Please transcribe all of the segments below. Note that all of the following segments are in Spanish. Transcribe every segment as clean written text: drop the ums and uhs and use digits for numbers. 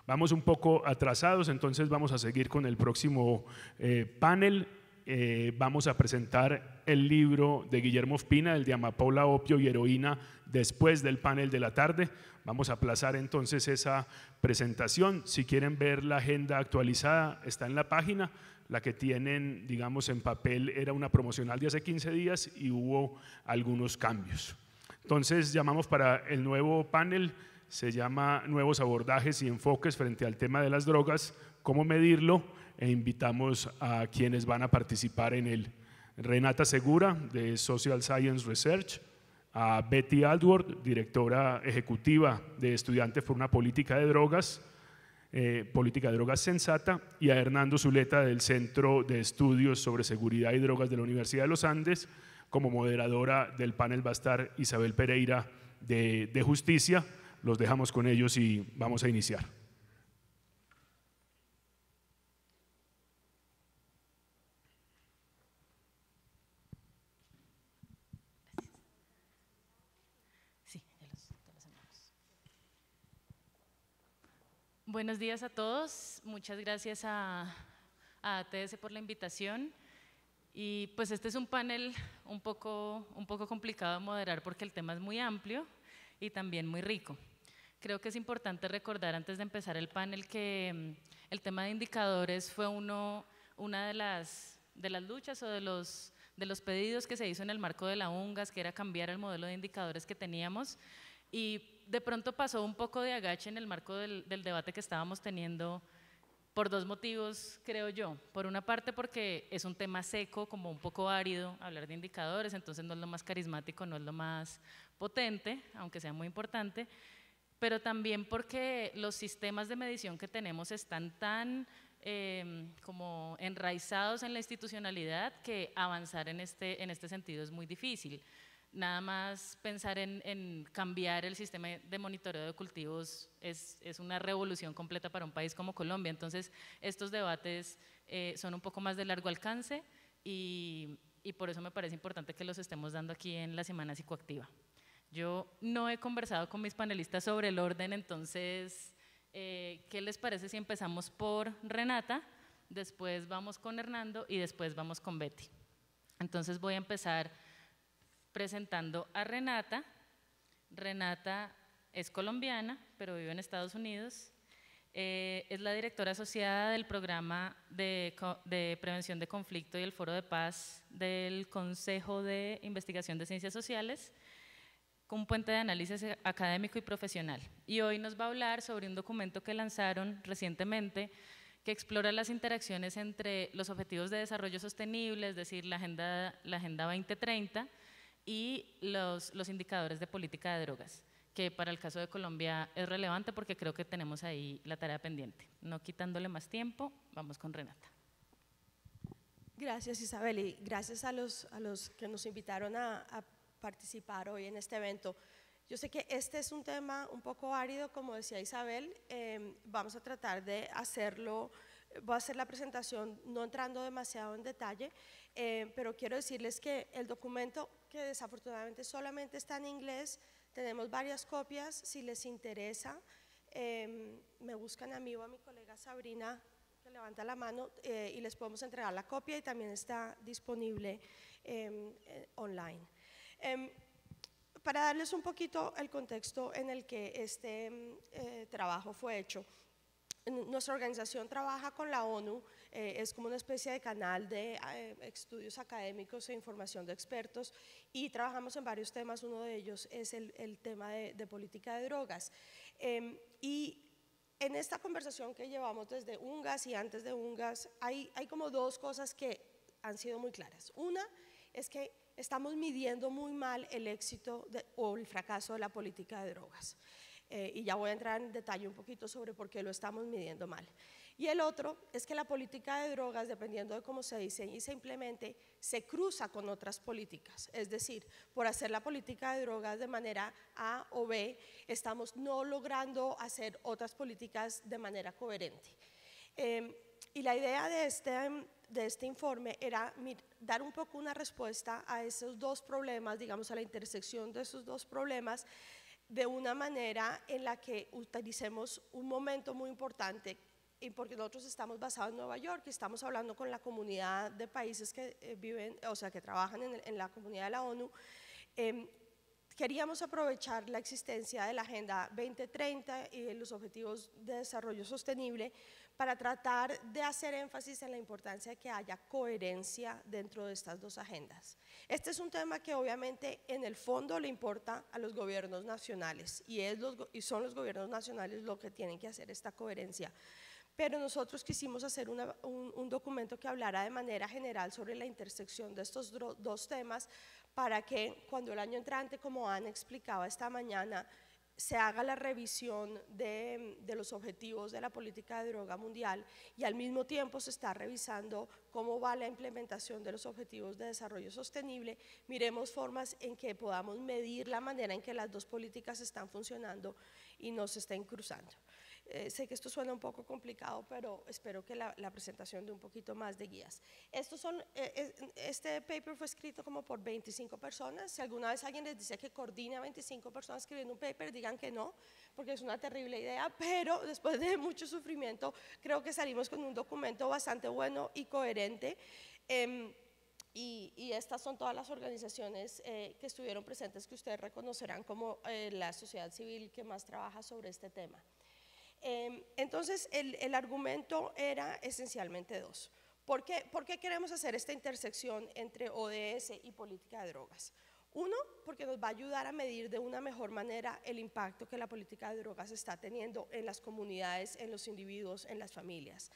Vamos un poco atrasados, entonces vamos a seguir con el próximo panel. Vamos a presentar el libro de Guillermo Ospina, el de Amapola, opio y heroína, después del panel de la tarde. Vamos a aplazar entonces esa presentación. Si quieren ver la agenda actualizada, está en la página. La que tienen, digamos, en papel era una promocional de hace 15 días y hubo algunos cambios. Entonces llamamos para el nuevo panel, se llama Nuevos abordajes y enfoques frente al tema de las drogas, cómo medirlo, e invitamos a quienes van a participar en él. Renata Segura, de Social Science Research, a Betty Aldworth, directora ejecutiva de Estudiantes por una política de drogas sensata, y a Hernando Zuleta, del Centro de Estudios sobre Seguridad y Drogas de la Universidad de los Andes. Como moderadora del panel va a estar Isabel Pereira de Justicia. Los dejamos con ellos y vamos a iniciar. Buenos días a todos, muchas gracias a ATS por la invitación. Y pues este es un panel un poco complicado de moderar porque el tema es muy amplio y también muy rico. Creo que es importante recordar antes de empezar el panel que el tema de indicadores fue una de las luchas o de los pedidos que se hizo en el marco de la UNGAS, que era cambiar el modelo de indicadores que teníamos, y de pronto pasó un poco de agache en el marco del debate que estábamos teniendo por dos motivos, creo yo. Por una parte porque es un tema seco, como un poco árido hablar de indicadores, entonces no es lo más carismático, no es lo más potente, aunque sea muy importante, pero también porque los sistemas de medición que tenemos están tan como enraizados en la institucionalidad que avanzar en este sentido es muy difícil. Nada más pensar en cambiar el sistema de monitoreo de cultivos es una revolución completa para un país como Colombia. Entonces, estos debates son un poco más de largo alcance y por eso me parece importante que los estemos dando aquí en la Semana Psicoactiva. Yo no he conversado con mis panelistas sobre el orden, entonces, ¿qué les parece si empezamos por Renata, después vamos con Hernando y después vamos con Betty? Entonces, voy a empezar presentando a Renata. Renata es colombiana, pero vive en Estados Unidos. Es la directora asociada del programa de prevención de conflicto y el foro de paz del Consejo de Investigación de Ciencias Sociales, con un puente de análisis académico y profesional. Y hoy nos va a hablar sobre un documento que lanzaron recientemente que explora las interacciones entre los objetivos de desarrollo sostenible, es decir, la Agenda 2030, y los indicadores de política de drogas, que para el caso de Colombia es relevante porque creo que tenemos ahí la tarea pendiente. No quitándole más tiempo, vamos con Renata. Gracias, Isabel, y gracias a los que nos invitaron a participar hoy en este evento. Yo sé que este es un tema un poco árido, como decía Isabel. Vamos a tratar de hacerlo. Voy a hacer la presentación no entrando demasiado en detalle, pero quiero decirles que el documento, que desafortunadamente solamente está en inglés, tenemos varias copias. Si les interesa, me buscan a mí o a mi colega Sabrina, que levanta la mano, y les podemos entregar la copia, y también está disponible online. Para darles un poquito el contexto en el que este trabajo fue hecho, nuestra organización trabaja con la ONU, es como una especie de canal de estudios académicos e información de expertos, y trabajamos en varios temas. Uno de ellos es el tema de política de drogas. Y en esta conversación que llevamos desde UNGAS y antes de UNGAS, hay como dos cosas que han sido muy claras. Una es que estamos midiendo muy mal el éxito o el fracaso de la política de drogas. Y ya voy a entrar en detalle un poquito sobre por qué lo estamos midiendo mal. Y el otro es que la política de drogas, dependiendo de cómo se diseñe y se implemente, se cruza con otras políticas. Es decir, por hacer la política de drogas de manera A o B, estamos no logrando hacer otras políticas de manera coherente. Y la idea de este informe era dar un poco una respuesta a esos dos problemas, digamos, a la intersección de esos dos problemas, de una manera en la que utilicemos un momento muy importante, y porque nosotros estamos basados en Nueva York y estamos hablando con la comunidad de países que viven, o sea, que trabajan en la comunidad de la ONU. Queríamos aprovechar la existencia de la Agenda 2030 y de los Objetivos de Desarrollo Sostenible para tratar de hacer énfasis en la importancia de que haya coherencia dentro de estas dos agendas. Este es un tema que obviamente en el fondo le importa a los gobiernos nacionales y son los gobiernos nacionales los que tienen que hacer esta coherencia. Pero nosotros quisimos hacer un documento que hablara de manera general sobre la intersección de estos dos temas para que cuando el año entrante, como Ana explicaba esta mañana, se haga la revisión de los objetivos de la política de droga mundial y al mismo tiempo se está revisando cómo va la implementación de los objetivos de desarrollo sostenible, miremos formas en que podamos medir la manera en que las dos políticas están funcionando y no se estén cruzando. Sé que esto suena un poco complicado, pero espero que la presentación dé un poquito más de guías. Este paper fue escrito como por 25 personas. Si alguna vez alguien les dice que coordina a 25 personas escribiendo un paper, digan que no, porque es una terrible idea, pero después de mucho sufrimiento, creo que salimos con un documento bastante bueno y coherente. Y estas son todas las organizaciones que estuvieron presentes, que ustedes reconocerán como la sociedad civil que más trabaja sobre este tema. Entonces, el argumento era esencialmente dos. ¿Por qué queremos hacer esta intersección entre ODS y política de drogas? Uno, porque nos va a ayudar a medir de una mejor manera el impacto que la política de drogas está teniendo en las comunidades, en los individuos, en las familias.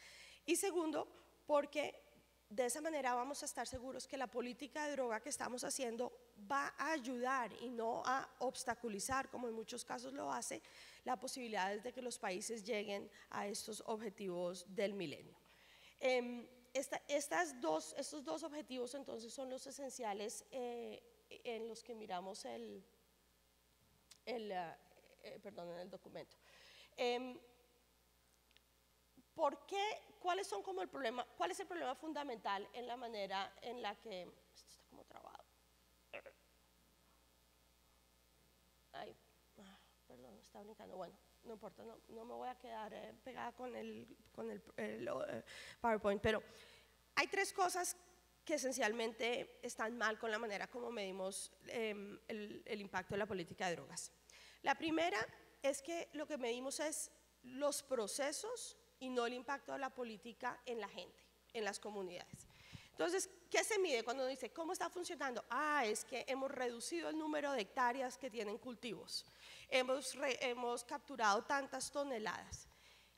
Y segundo, porque de esa manera vamos a estar seguros que la política de droga que estamos haciendo va a ayudar y no a obstaculizar, como en muchos casos lo hace, las posibilidades de que los países lleguen a estos objetivos del milenio. Estos dos objetivos entonces son los esenciales en los que miramos en el documento. ¿Cuál es el problema fundamental en la manera en la que esto está como trabado? Ay, perdón, está brincando. Bueno, no importa, no me voy a quedar pegada con el PowerPoint, pero hay tres cosas que esencialmente están mal con la manera como medimos el impacto de la política de drogas. La primera es que lo que medimos es los procesos y no el impacto de la política en la gente, en las comunidades. Entonces, ¿qué se mide cuando uno dice cómo está funcionando? Es que hemos reducido el número de hectáreas que tienen cultivos, hemos capturado tantas toneladas.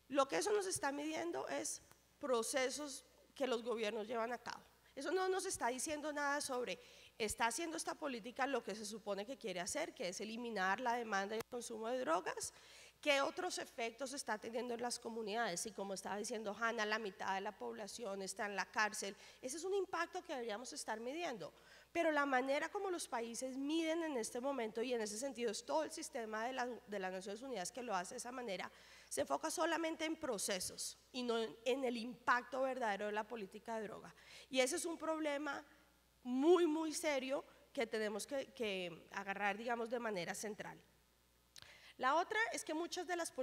Lo que eso nos está midiendo es procesos que los gobiernos llevan a cabo. Eso no nos está diciendo nada sobre, está haciendo esta política lo que se supone que quiere hacer, que es eliminar la demanda y el consumo de drogas. ¿Qué otros efectos está teniendo en las comunidades? Y como estaba diciendo Hannah, la mitad de la población está en la cárcel. Ese es un impacto que deberíamos estar midiendo. Pero la manera como los países miden en este momento, y en ese sentido es todo el sistema de las Naciones Unidas que lo hace de esa manera, se enfoca solamente en procesos y no en el impacto verdadero de la política de droga. Y ese es un problema muy, muy serio que tenemos que agarrar, digamos, de manera central. La otra es que muchas de las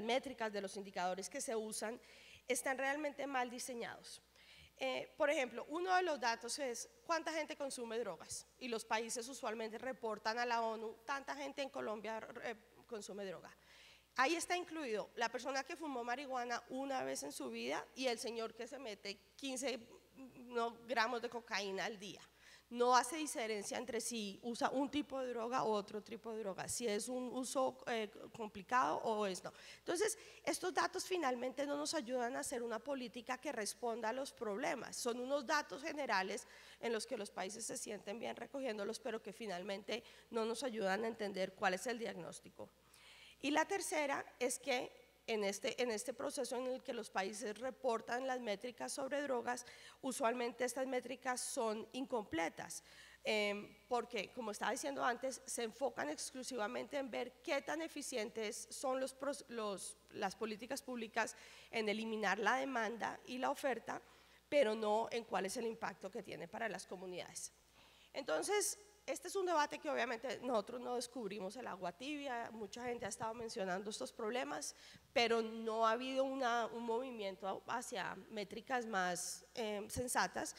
métricas, de los indicadores que se usan, están realmente mal diseñados. Por ejemplo, uno de los datos es cuánta gente consume drogas, y los países usualmente reportan a la ONU, tanta gente en Colombia consume droga. Ahí está incluido la persona que fumó marihuana una vez en su vida y el señor que se mete 15 gramos de cocaína al día. No hace diferencia entre si usa un tipo de droga o otro tipo de droga, si es un uso complicado o es no. Entonces, estos datos finalmente no nos ayudan a hacer una política que responda a los problemas. Son unos datos generales en los que los países se sienten bien recogiéndolos, pero que finalmente no nos ayudan a entender cuál es el diagnóstico. Y la tercera es que en este proceso en el que los países reportan las métricas sobre drogas, usualmente estas métricas son incompletas, porque, como estaba diciendo antes, se enfocan exclusivamente en ver qué tan eficientes son las políticas públicas en eliminar la demanda y la oferta, pero no en cuál es el impacto que tiene para las comunidades. Entonces, este es un debate que obviamente nosotros no descubrimos el agua tibia, mucha gente ha estado mencionando estos problemas, pero no ha habido un movimiento hacia métricas más sensatas.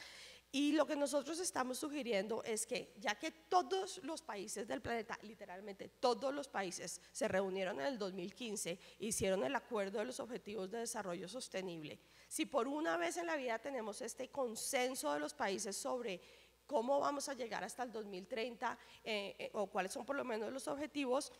Y lo que nosotros estamos sugiriendo es que, ya que todos los países del planeta, literalmente todos los países, se reunieron en el 2015, hicieron el acuerdo de los Objetivos de Desarrollo Sostenible, si por una vez en la vida tenemos este consenso de los países sobre cómo vamos a llegar hasta el 2030 o cuáles son por lo menos los objetivos,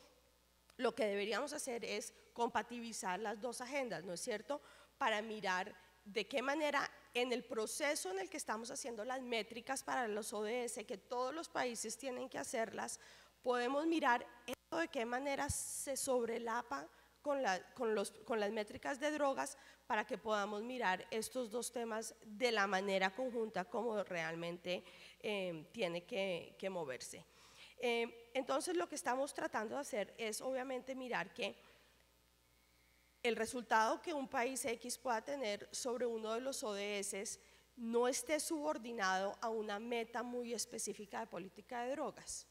lo que deberíamos hacer es compatibilizar las dos agendas, ¿no es cierto?, para mirar de qué manera en el proceso en el que estamos haciendo las métricas para los ODS, que todos los países tienen que hacerlas, podemos mirar esto de qué manera se sobrelapa con las métricas de drogas para que podamos mirar estos dos temas de la manera conjunta como realmente tiene que moverse. Entonces lo que estamos tratando de hacer es obviamente mirar que el resultado que un país X pueda tener sobre uno de los ODS no esté subordinado a una meta muy específica de política de drogas.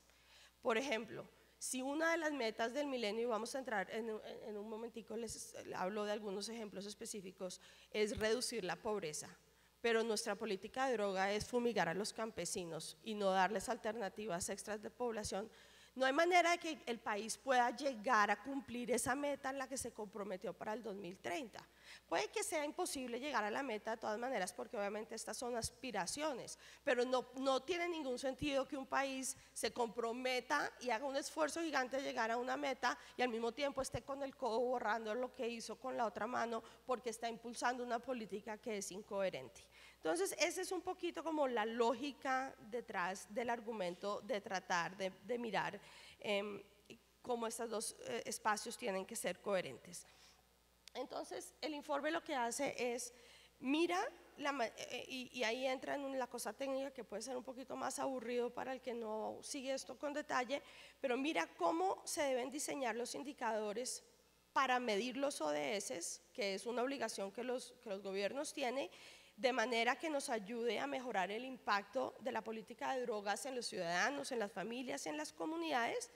Por ejemplo, si una de las metas del milenio, y vamos a entrar en un momentico, les hablo de algunos ejemplos específicos, es reducir la pobreza, pero nuestra política de droga es fumigar a los campesinos y no darles alternativas extras de población, no hay manera de que el país pueda llegar a cumplir esa meta en la que se comprometió para el 2030. Puede que sea imposible llegar a la meta de todas maneras porque obviamente estas son aspiraciones, pero no tiene ningún sentido que un país se comprometa y haga un esfuerzo gigante de llegar a una meta y al mismo tiempo esté con el codo borrando lo que hizo con la otra mano porque está impulsando una política que es incoherente. Entonces, esa es un poquito como la lógica detrás del argumento de tratar de mirar cómo estos dos espacios tienen que ser coherentes. Entonces, el informe lo que hace es, mira, y ahí entra en la cosa técnica que puede ser un poquito más aburrido para el que no sigue esto con detalle, pero mira cómo se deben diseñar los indicadores para medir los ODS, que es una obligación que los gobiernos tienen, de manera que nos ayude a mejorar el impacto de la política de drogas en los ciudadanos, en las familias, en las comunidades,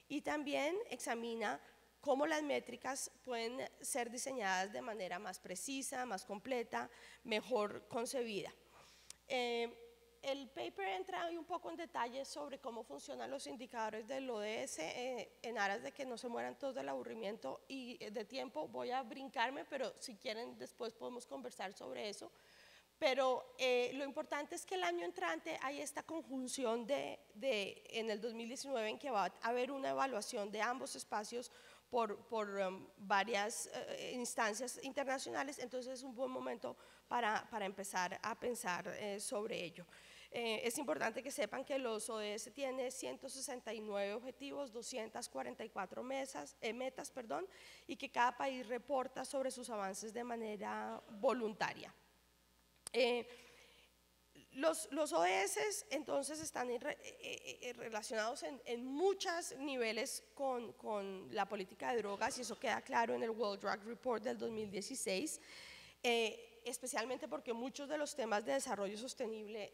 y también examina cómo las métricas pueden ser diseñadas de manera más precisa, más completa, mejor concebida. El paper entra un poco en detalle sobre cómo funcionan los indicadores del ODS en aras de que no se mueran todos del aburrimiento y de tiempo. Voy a brincarme, pero si quieren después podemos conversar sobre eso. Pero lo importante es que el año entrante hay esta conjunción en el 2019 en que va a haber una evaluación de ambos espacios por varias instancias internacionales, entonces es un buen momento para empezar a pensar sobre ello. Es importante que sepan que los ODS tienen 169 objetivos, 244 metas, y que cada país reporta sobre sus avances de manera voluntaria. Los ODS entonces están relacionados en muchos niveles con la política de drogas y eso queda claro en el World Drug Report del 2016, especialmente porque muchos de los temas de desarrollo sostenible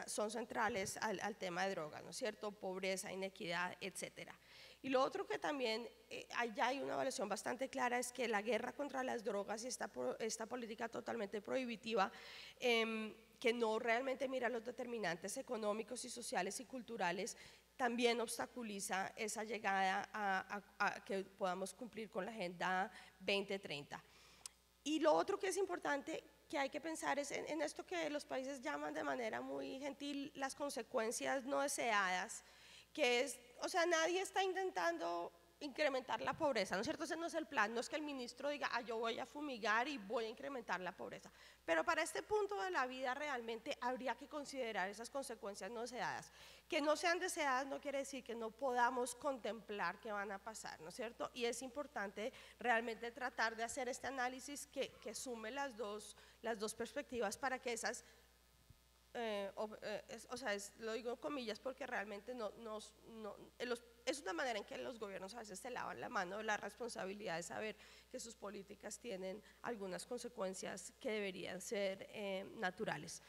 son centrales al tema de drogas, ¿no es cierto? Pobreza, inequidad, etcétera. Y lo otro que también allá hay una evaluación bastante clara es que la guerra contra las drogas y esta política totalmente prohibitiva que no realmente mira los determinantes económicos y sociales y culturales también obstaculiza esa llegada a que podamos cumplir con la Agenda 2030. Y lo otro que es importante que hay que pensar es en esto que los países llaman de manera muy gentil las consecuencias no deseadas, que es, o sea, nadie está intentando incrementar la pobreza, ¿no es cierto? Ese no es el plan, no es que el ministro diga, yo voy a fumigar y voy a incrementar la pobreza, pero para este punto de la vida realmente habría que considerar esas consecuencias no deseadas. Que no sean deseadas no quiere decir que no podamos contemplar qué van a pasar, ¿no es cierto? Y es importante realmente tratar de hacer este análisis que sume las dos perspectivas para que esas lo digo en comillas porque realmente es una manera en que los gobiernos a veces se lavan la mano de la responsabilidad de saber que sus políticas tienen algunas consecuencias que deberían ser naturales.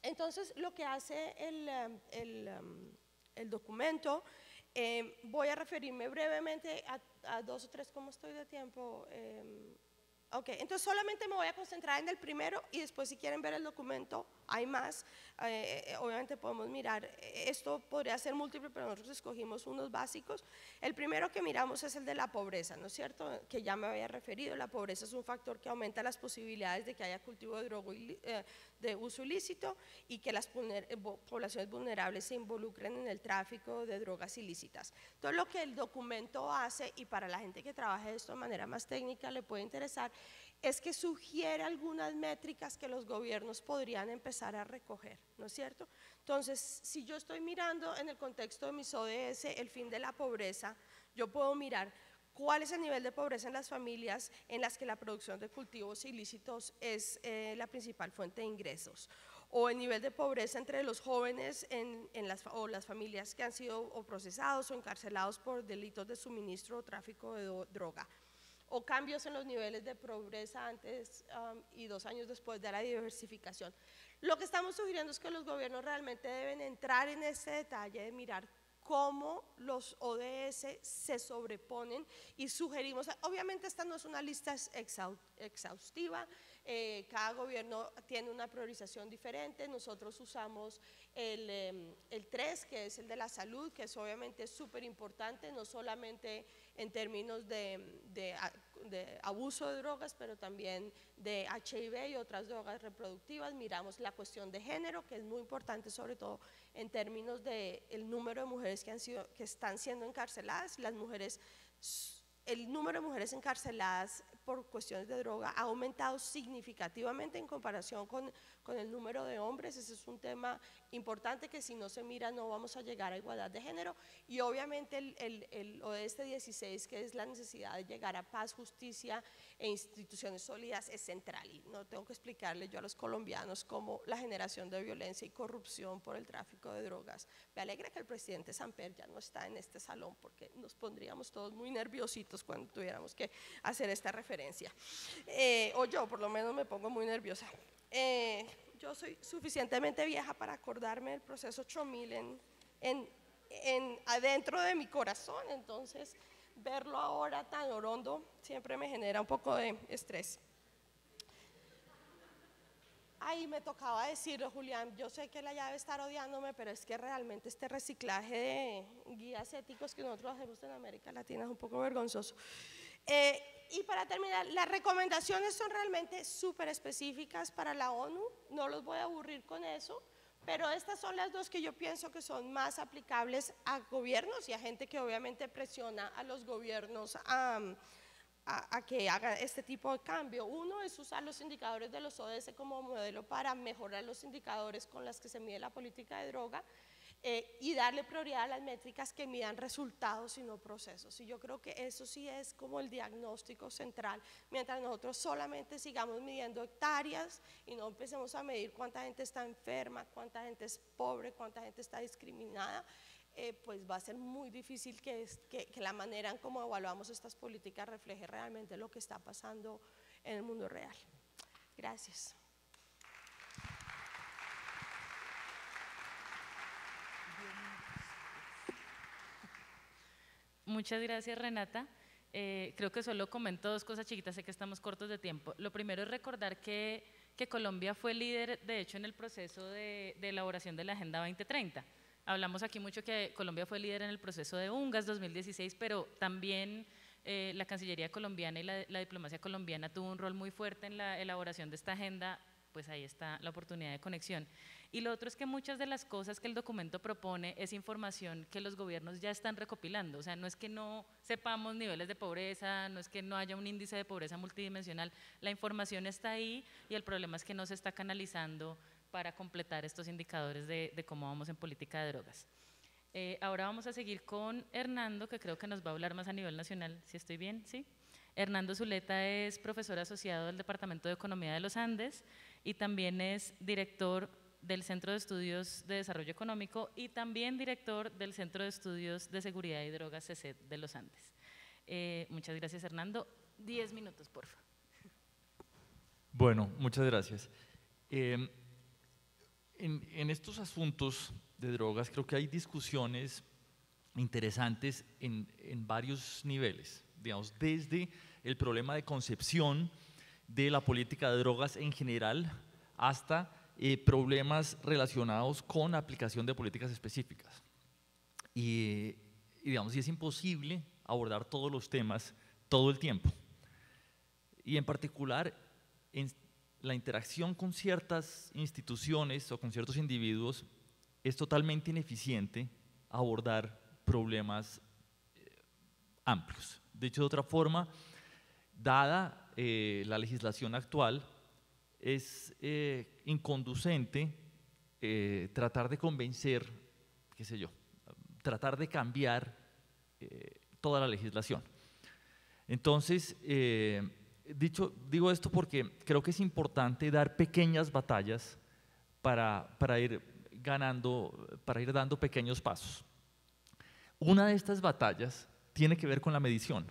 Entonces, lo que hace el documento. Voy a referirme brevemente a 2 o 3, ¿cómo estoy de tiempo? Ok, entonces solamente me voy a concentrar en el primero y después si quieren ver el documento hay más, obviamente podemos mirar, esto podría ser múltiple pero nosotros escogimos unos básicos. El primero que miramos es el de la pobreza, ¿no es cierto? Que ya me había referido, la pobreza es un factor que aumenta las posibilidades de que haya cultivo de droga de uso ilícito y que las poblaciones vulnerables se involucren en el tráfico de drogas ilícitas. Todo lo que el documento hace, y para la gente que trabaje esto de manera más técnica le puede interesar, es que sugiere algunas métricas que los gobiernos podrían empezar a recoger, ¿no es cierto? Entonces, si yo estoy mirando en el contexto de mis ODS el fin de la pobreza, yo puedo mirar cuál es el nivel de pobreza en las familias en las que la producción de cultivos ilícitos es la principal fuente de ingresos, o el nivel de pobreza entre los jóvenes o las familias que han sido o procesados o encarcelados por delitos de suministro o tráfico de droga, o cambios en los niveles de pobreza antes y 2 años después de la diversificación. Lo que estamos sugiriendo es que los gobiernos realmente deben entrar en ese detalle de mirar cómo los ODS se sobreponen y sugerimos, obviamente esta no es una lista exhaustiva, cada gobierno tiene una priorización diferente, nosotros usamos el 3, que es el de la salud, que es obviamente súper importante, no solamente en términos de abuso de drogas, pero también de HIV y otras drogas reproductivas. Miramos la cuestión de género, que es muy importante, sobre todo en términos del número de mujeres que están siendo encarceladas. El número de mujeres encarceladas por cuestiones de droga ha aumentado significativamente en comparación con el número de hombres. Ese es un tema importante que si no se mira no vamos a llegar a igualdad de género. Y obviamente el ODS 16, que es la necesidad de llegar a paz, justicia e instituciones sólidas, es central. Y no tengo que explicarle yo a los colombianos cómo la generación de violencia y corrupción por el tráfico de drogas. Me alegra que el presidente Samper ya no está en este salón porque nos pondríamos todos muy nerviositos cuando tuviéramos que hacer esta referencia. O yo por lo menos me pongo muy nerviosa. Yo soy suficientemente vieja para acordarme del proceso 8000 adentro de mi corazón, entonces verlo ahora tan orondo siempre me genera un poco de estrés. Ahí me tocaba decirlo, Julián, yo sé que la llave estar odiándome, pero es que realmente este reciclaje de guías éticos que nosotros hacemos en América Latina es un poco vergonzoso. Y para terminar, las recomendaciones son realmente súper específicas para la ONU, no los voy a aburrir con eso, pero estas son las 2 que yo pienso que son más aplicables a gobiernos y a gente que obviamente presiona a los gobiernos a que hagan este tipo de cambio. Uno es usar los indicadores de los ODS como modelo para mejorar los indicadores con los que se mide la política de droga y darle prioridad a las métricas que midan resultados y no procesos. Y yo creo que eso sí es como el diagnóstico central. Mientras nosotros solamente sigamos midiendo hectáreas y no empecemos a medir cuánta gente está enferma, cuánta gente es pobre, cuánta gente está discriminada, pues va a ser muy difícil que la manera en cómo evaluamos estas políticas refleje realmente lo que está pasando en el mundo real. Gracias. Muchas gracias, Renata. Creo que solo comento 2 cosas chiquitas, sé que estamos cortos de tiempo. Lo primero es recordar que Colombia fue líder, de hecho, en el proceso de elaboración de la Agenda 2030. Hablamos aquí mucho que Colombia fue líder en el proceso de UNGAS 2016, pero también la Cancillería colombiana y la diplomacia colombiana tuvo un rol muy fuerte en la elaboración de esta agenda, pues ahí está la oportunidad de conexión. Y lo otro es que muchas de las cosas que el documento propone es información que los gobiernos ya están recopilando, o sea, no es que no sepamos niveles de pobreza, no es que no haya un índice de pobreza multidimensional, la información está ahí y el problema es que no se está canalizando para completar estos indicadores de cómo vamos en política de drogas. Ahora vamos a seguir con Hernando, que creo que nos va a hablar más a nivel nacional, si estoy bien, ¿sí? Hernando Zuleta es profesor asociado del Departamento de Economía de los Andes y también es director del Centro de Estudios de Desarrollo Económico y también director del Centro de Estudios de Seguridad y Drogas CESED de los Andes. Muchas gracias, Hernando. 10 minutos, por favor. Bueno, muchas gracias. En estos asuntos de drogas creo que hay discusiones interesantes en varios niveles, digamos, desde el problema de concepción de la política de drogas en general hasta problemas relacionados con aplicación de políticas específicas. Digamos, y es imposible abordar todos los temas todo el tiempo. Y en particular, en la interacción con ciertas instituciones o con ciertos individuos es totalmente ineficiente abordar problemas amplios. De hecho, de otra forma, dada la legislación actual, es inconducente tratar de convencer, qué sé yo, tratar de cambiar toda la legislación. Entonces, digo esto porque creo que es importante dar pequeñas batallas para ir ganando, para ir dando pequeños pasos. Una de estas batallas tiene que ver con la medición.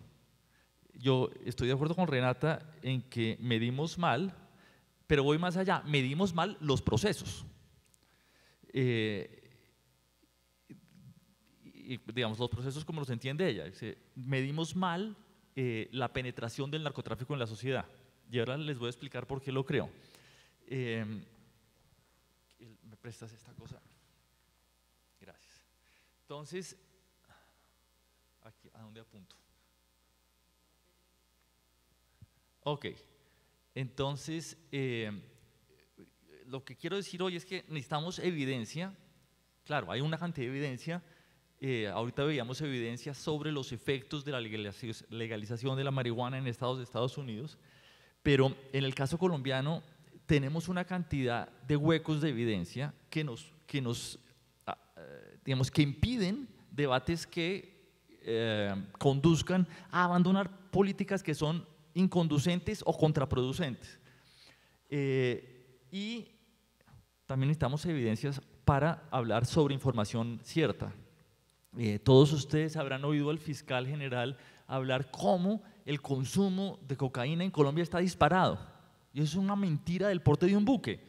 Yo estoy de acuerdo con Renata en que medimos mal, pero voy más allá, medimos mal los procesos. Digamos, los procesos como los entiende ella. Medimos mal la penetración del narcotráfico en la sociedad. Y ahora les voy a explicar por qué lo creo. ¿Me prestas esta cosa? Gracias. Entonces, aquí, ¿a dónde apunto? Ok. Entonces, lo que quiero decir hoy es que necesitamos evidencia. Claro, hay una cantidad de evidencia. Ahorita veíamos evidencia sobre los efectos de la legalización de la marihuana en estados de Estados Unidos, pero en el caso colombiano tenemos una cantidad de huecos de evidencia que digamos, que impiden debates que conduzcan a abandonar políticas que son inconducentes o contraproducentes. Y también necesitamos evidencias para hablar sobre información cierta. Todos ustedes habrán oído al fiscal general hablar cómo el consumo de cocaína en Colombia está disparado. Y eso es una mentira del porte de un buque.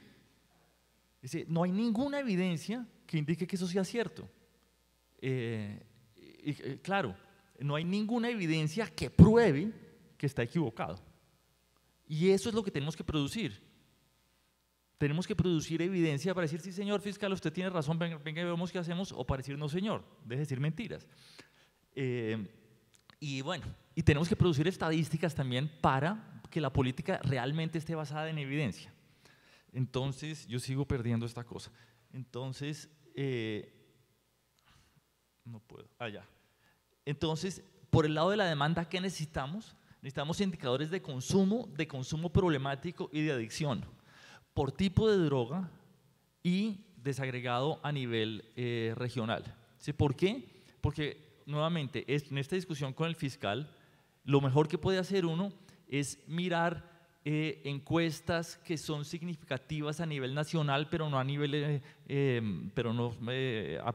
No hay ninguna evidencia que indique que eso sea cierto. Claro, no hay ninguna evidencia que pruebe que está equivocado. Y eso es lo que tenemos que producir. Tenemos que producir evidencia para decir, sí señor fiscal, usted tiene razón, venga y vemos qué hacemos, o para decir, no señor, deje de decir mentiras. Y bueno, y tenemos que producir estadísticas también para que la política realmente esté basada en evidencia. Entonces, yo sigo perdiendo esta cosa. Entonces, no puedo, ya. Entonces, por el lado de la demanda, ¿qué necesitamos? Necesitamos indicadores de consumo problemático y de adicción, por tipo de droga y desagregado a nivel regional. ¿Sí? ¿Por qué? Porque nuevamente en esta discusión con el fiscal, lo mejor que puede hacer uno es mirar encuestas que son significativas a nivel nacional, pero no a nivel,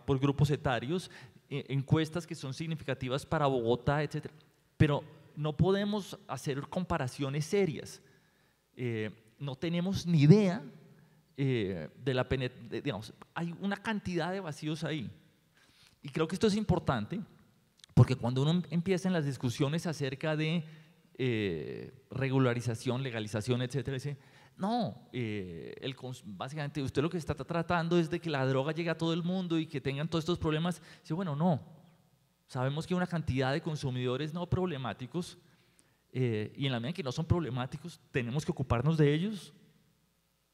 por grupos etarios, encuestas que son significativas para Bogotá, etc. Pero no podemos hacer comparaciones serias. No tenemos ni idea de la penetración, digamos, hay una cantidad de vacíos ahí. Y creo que esto es importante porque cuando uno empieza en las discusiones acerca de regularización, legalización, etcétera, dice, no, básicamente usted lo que está tratando es de que la droga llegue a todo el mundo y que tengan todos estos problemas. Dice, bueno, no, sabemos que hay una cantidad de consumidores no problemáticos. Y en la medida en que no son problemáticos, tenemos que ocuparnos de ellos,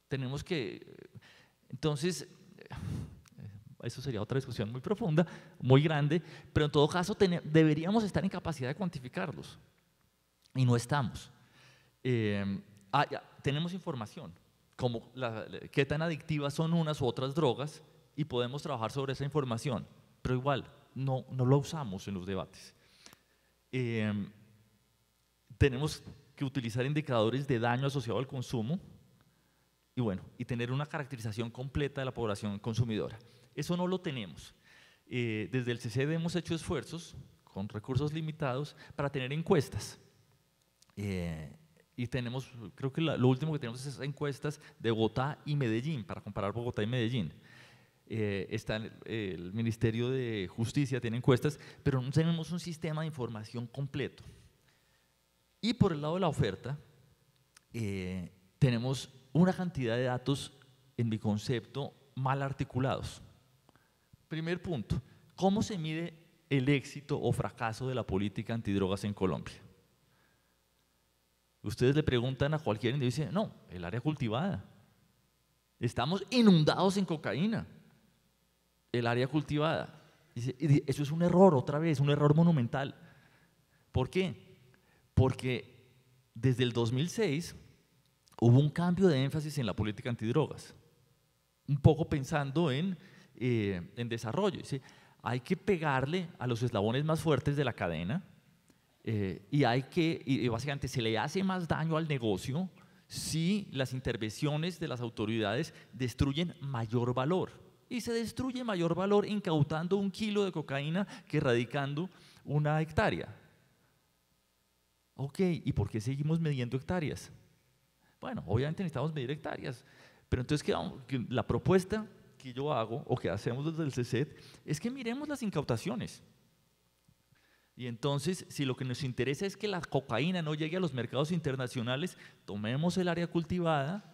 tenemos que… Entonces, eso sería otra discusión muy profunda, muy grande, pero en todo caso deberíamos estar en capacidad de cuantificarlos, y no estamos. Tenemos información, como qué tan adictivas son unas u otras drogas, y podemos trabajar sobre esa información, pero igual, no lo usamos en los debates. Tenemos que utilizar indicadores de daño asociado al consumo y bueno, y tener una caracterización completa de la población consumidora. Eso no lo tenemos. Desde el CCD hemos hecho esfuerzos con recursos limitados para tener encuestas. Y y tenemos, creo que lo último que tenemos es esas encuestas de Bogotá y Medellín, para comparar Bogotá y Medellín. Está el Ministerio de Justicia, tiene encuestas, pero no tenemos un sistema de información completo. Y por el lado de la oferta, tenemos una cantidad de datos, en mi concepto, mal articulados. Primer punto, ¿cómo se mide el éxito o fracaso de la política antidrogas en Colombia? Ustedes le preguntan a cualquiera y dicen, no, el área cultivada. Estamos inundados en cocaína. El área cultivada. Y eso es un error, otra vez, un error monumental. ¿Por qué? Porque desde el 2006 hubo un cambio de énfasis en la política antidrogas, un poco pensando en desarrollo. ¿Sí? Hay que pegarle a los eslabones más fuertes de la cadena y básicamente se le hace más daño al negocio si las intervenciones de las autoridades destruyen mayor valor. Y se destruye mayor valor incautando 1 kilo de cocaína que erradicando 1 hectárea. Ok, ¿y por qué seguimos midiendo hectáreas? Bueno, obviamente necesitamos medir hectáreas, pero entonces la propuesta que yo hago o que hacemos desde el CECET es que miremos las incautaciones. Y entonces, si lo que nos interesa es que la cocaína no llegue a los mercados internacionales, tomemos el área cultivada,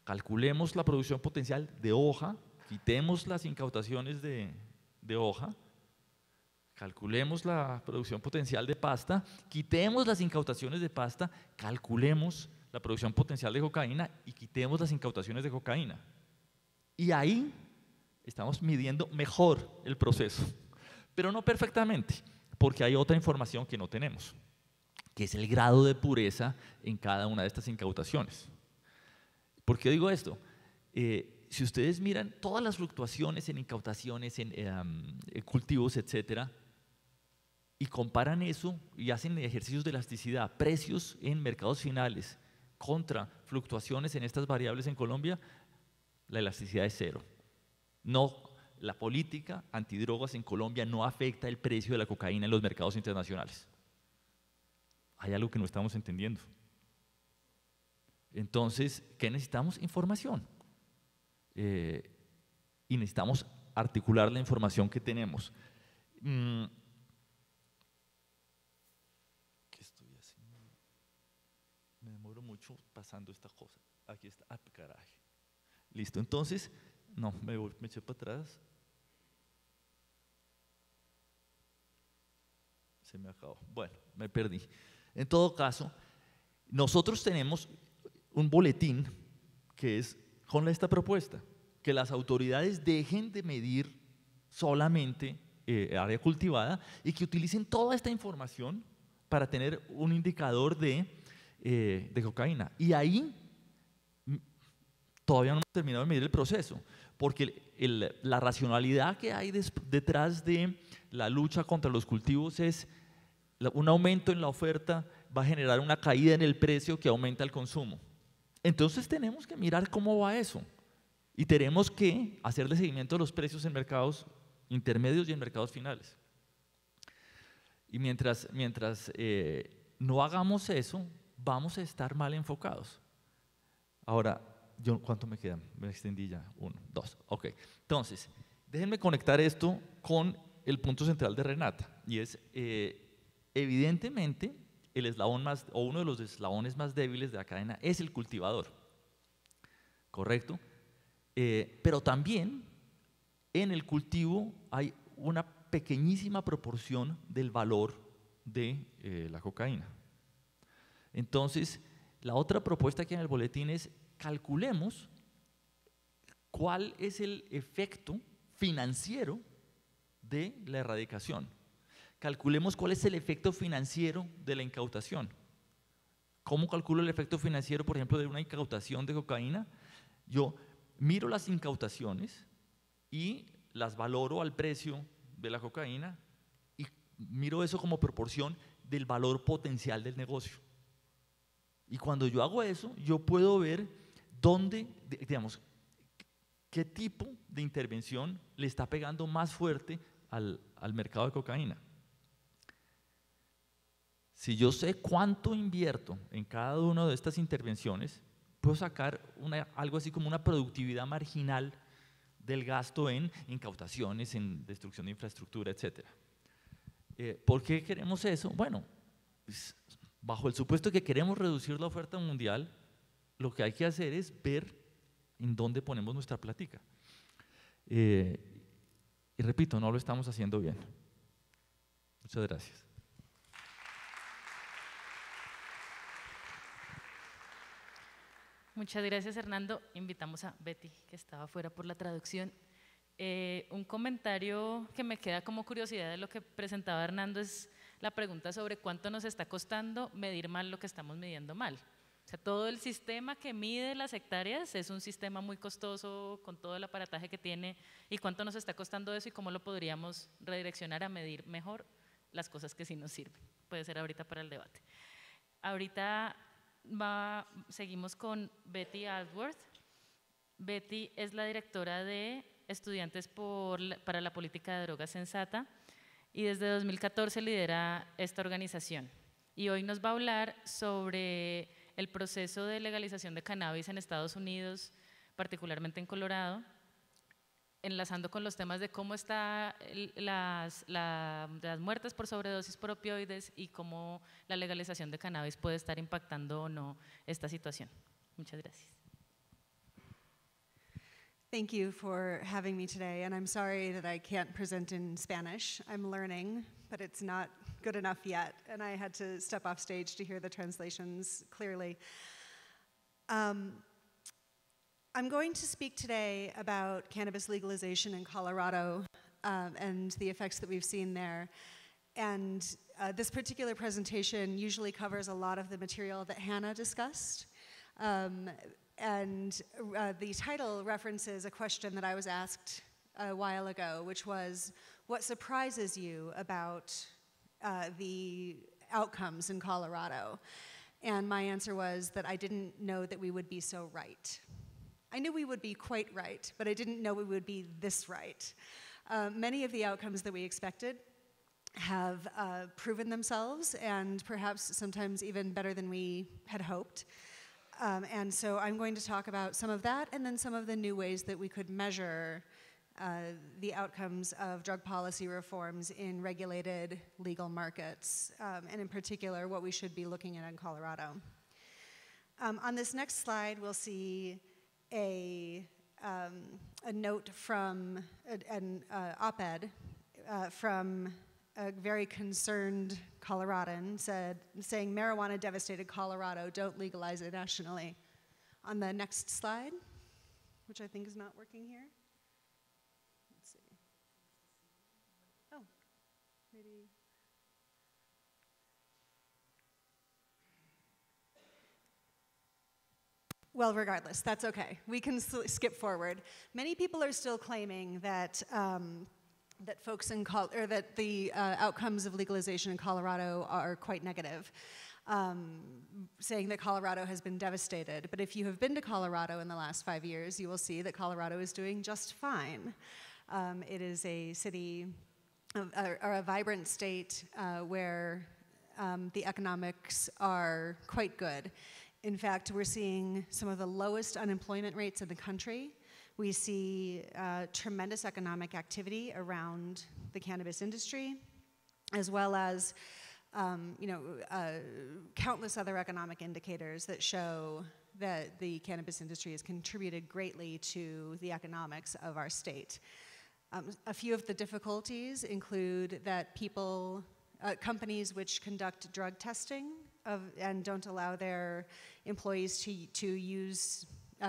calculemos la producción potencial de hoja, quitemos las incautaciones de hoja, calculemos la producción potencial de pasta, quitemos las incautaciones de pasta, calculemos la producción potencial de cocaína y quitemos las incautaciones de cocaína. Y ahí estamos midiendo mejor el proceso, pero no perfectamente, porque hay otra información que no tenemos, que es el grado de pureza en cada una de estas incautaciones. ¿Por qué digo esto? Si ustedes miran todas las fluctuaciones en incautaciones, en cultivos, etcétera, y comparan eso y hacen ejercicios de elasticidad, precios en mercados finales contra fluctuaciones en estas variables en Colombia, la elasticidad es 0. No, la política antidrogas en Colombia no afecta el precio de la cocaína en los mercados internacionales. Hay algo que no estamos entendiendo. Entonces, ¿qué necesitamos? Información. Y necesitamos articular la información que tenemos. ¿Qué estoy haciendo? Me demoro mucho pasando esta cosa. Aquí está. Ah, caray. Listo. Entonces, no, me eché para atrás. Se me acabó. Bueno, me perdí. En todo caso, nosotros tenemos un boletín que es con esta propuesta, que las autoridades dejen de medir solamente área cultivada y que utilicen toda esta información para tener un indicador de cocaína. Y ahí todavía no hemos terminado de medir el proceso, porque la racionalidad que hay detrás de la lucha contra los cultivos es un aumento en la oferta va a generar una caída en el precio que aumenta el consumo. Entonces tenemos que mirar cómo va eso y tenemos que hacerle seguimiento a los precios en mercados intermedios y en mercados finales. Y mientras no hagamos eso, vamos a estar mal enfocados. Ahora, ¿cuánto me queda? Me extendí ya. 1, 2, ok. Entonces, déjenme conectar esto con el punto central de Renata, y es, evidentemente, el eslabón uno de los eslabones más débiles de la cadena es el cultivador, ¿correcto? Pero también en el cultivo hay una pequeñísima proporción del valor de la cocaína. Entonces, la otra propuesta que hay en el boletín es calculemos cuál es el efecto financiero de la erradicación. Calculemos cuál es el efecto financiero de la incautación. ¿Cómo calculo el efecto financiero, por ejemplo, de una incautación de cocaína? Yo miro las incautaciones y las valoro al precio de la cocaína y miro eso como proporción del valor potencial del negocio. Y cuando yo hago eso, yo puedo ver dónde, digamos, qué tipo de intervención le está pegando más fuerte al mercado de cocaína. Si yo sé cuánto invierto en cada una de estas intervenciones, puedo sacar algo así como una productividad marginal del gasto en incautaciones, en destrucción de infraestructura, etc. ¿Por qué queremos eso? Bueno, pues, bajo el supuesto que queremos reducir la oferta mundial, lo que hay que hacer es ver en dónde ponemos nuestra plática. Y repito, no lo estamos haciendo bien. Muchas gracias. Muchas gracias, Hernando. Invitamos a Betty, que estaba fuera por la traducción. Un comentario que me queda como curiosidad de lo que presentaba Hernando es la pregunta sobre cuánto nos está costando medir mal lo que estamos midiendo mal. O sea, todo el sistema que mide las hectáreas es un sistema muy costoso con todo el aparataje que tiene, y cuánto nos está costando eso y cómo lo podríamos redireccionar a medir mejor las cosas que sí nos sirven. Puede ser ahorita para el debate. Ahorita seguimos con Betty Aldworth. Betty es la directora de Estudiantes para la Política de Drogas Sensata y desde 2014 lidera esta organización. Y hoy nos va a hablar sobre el proceso de legalización de cannabis en Estados Unidos, particularmente en Colorado, enlazando con los temas de cómo están las muertes por sobredosis por opioides y cómo la legalización de cannabis puede estar impactando o no esta situación. Muchas gracias. Thank you for having me today, and I'm sorry that I can't present in Spanish. I'm learning, but it's not good enough yet, and I had to step off stage to hear the translations clearly. I'm going to speak today about cannabis legalization in Colorado and the effects that we've seen there. And this particular presentation usually covers a lot of the material that Hannah discussed. And the title references a question that I was asked a while ago, which was, what surprises you about the outcomes in Colorado? And my answer was that I didn't know that we would be so right. I knew we would be quite right, but I didn't know we would be this right. Many of the outcomes that we expected have proven themselves, and perhaps sometimes even better than we had hoped. And so I'm going to talk about some of that, and then some of the new ways that we could measure the outcomes of drug policy reforms in regulated legal markets, and in particular, what we should be looking at in Colorado. On this next slide, we'll see a note from an op-ed from a very concerned Coloradan saying, marijuana devastated Colorado, don't legalize it nationally. On the next slide, which I think is not working here. Let's see. Oh, maybe. Well, regardless, that's okay. We can skip forward. Many people are still claiming that that the outcomes of legalization in Colorado are quite negative, saying that Colorado has been devastated. But if you have been to Colorado in the last 5 years, you will see that Colorado is doing just fine. It is a city or a vibrant state where the economics are quite good. In fact, we're seeing some of the lowest unemployment rates in the country. We see tremendous economic activity around the cannabis industry, as well as countless other economic indicators that show that the cannabis industry has contributed greatly to the economics of our state. A few of the difficulties include that companies which conduct drug testing and don't allow their employees to use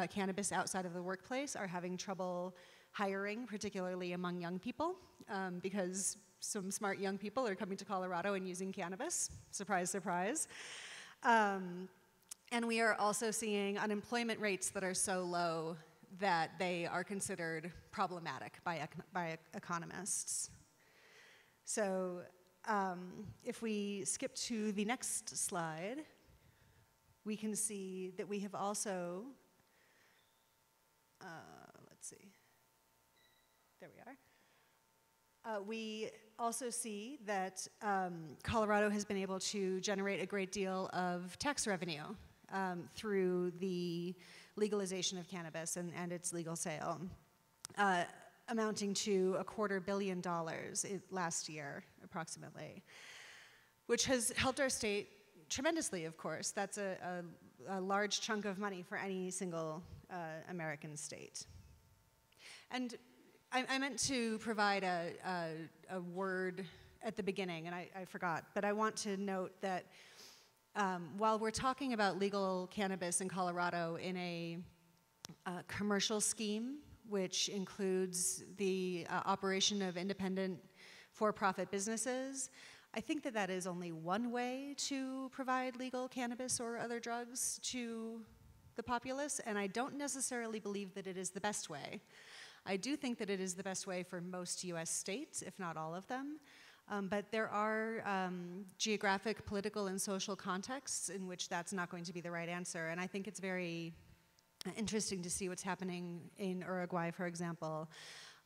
cannabis outside of the workplace are having trouble hiring, particularly among young people, because some smart young people are coming to Colorado and using cannabis. Surprise, surprise. And we are also seeing unemployment rates that are so low that they are considered problematic by economists. So if we skip to the next slide, we can see that we have also, let's see, there we are. We also see that Colorado has been able to generate a great deal of tax revenue through the legalization of cannabis and its legal sale, amounting to $250 million last year, approximately, which has helped our state tremendously, of course. That's a large chunk of money for any single American state. And I meant to provide a word at the beginning, and I forgot, but I want to note that while we're talking about legal cannabis in Colorado in a commercial scheme, which includes the operation of independent for-profit businesses, I think that that is only one way to provide legal cannabis or other drugs to the populace, and I don't necessarily believe that it is the best way. I do think that it is the best way for most US states, if not all of them, but there are geographic, political, and social contexts in which that's not going to be the right answer, and I think it's very interesting to see what's happening in Uruguay, for example.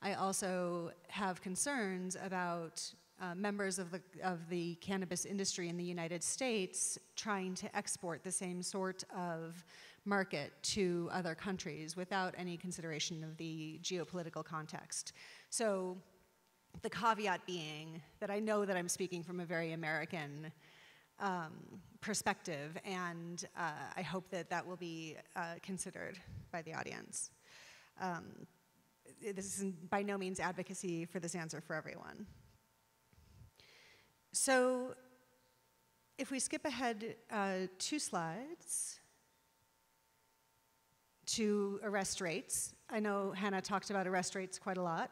I also have concerns about members of the cannabis industry in the United States trying to export the same sort of market to other countries without any consideration of the geopolitical context. So the caveat being that I know that I'm speaking from a very American perspective, and I hope that that will be considered by the audience. This is by no means advocacy for this answer for everyone. So if we skip ahead 2 slides to arrest rates, I know Hannah talked about arrest rates quite a lot.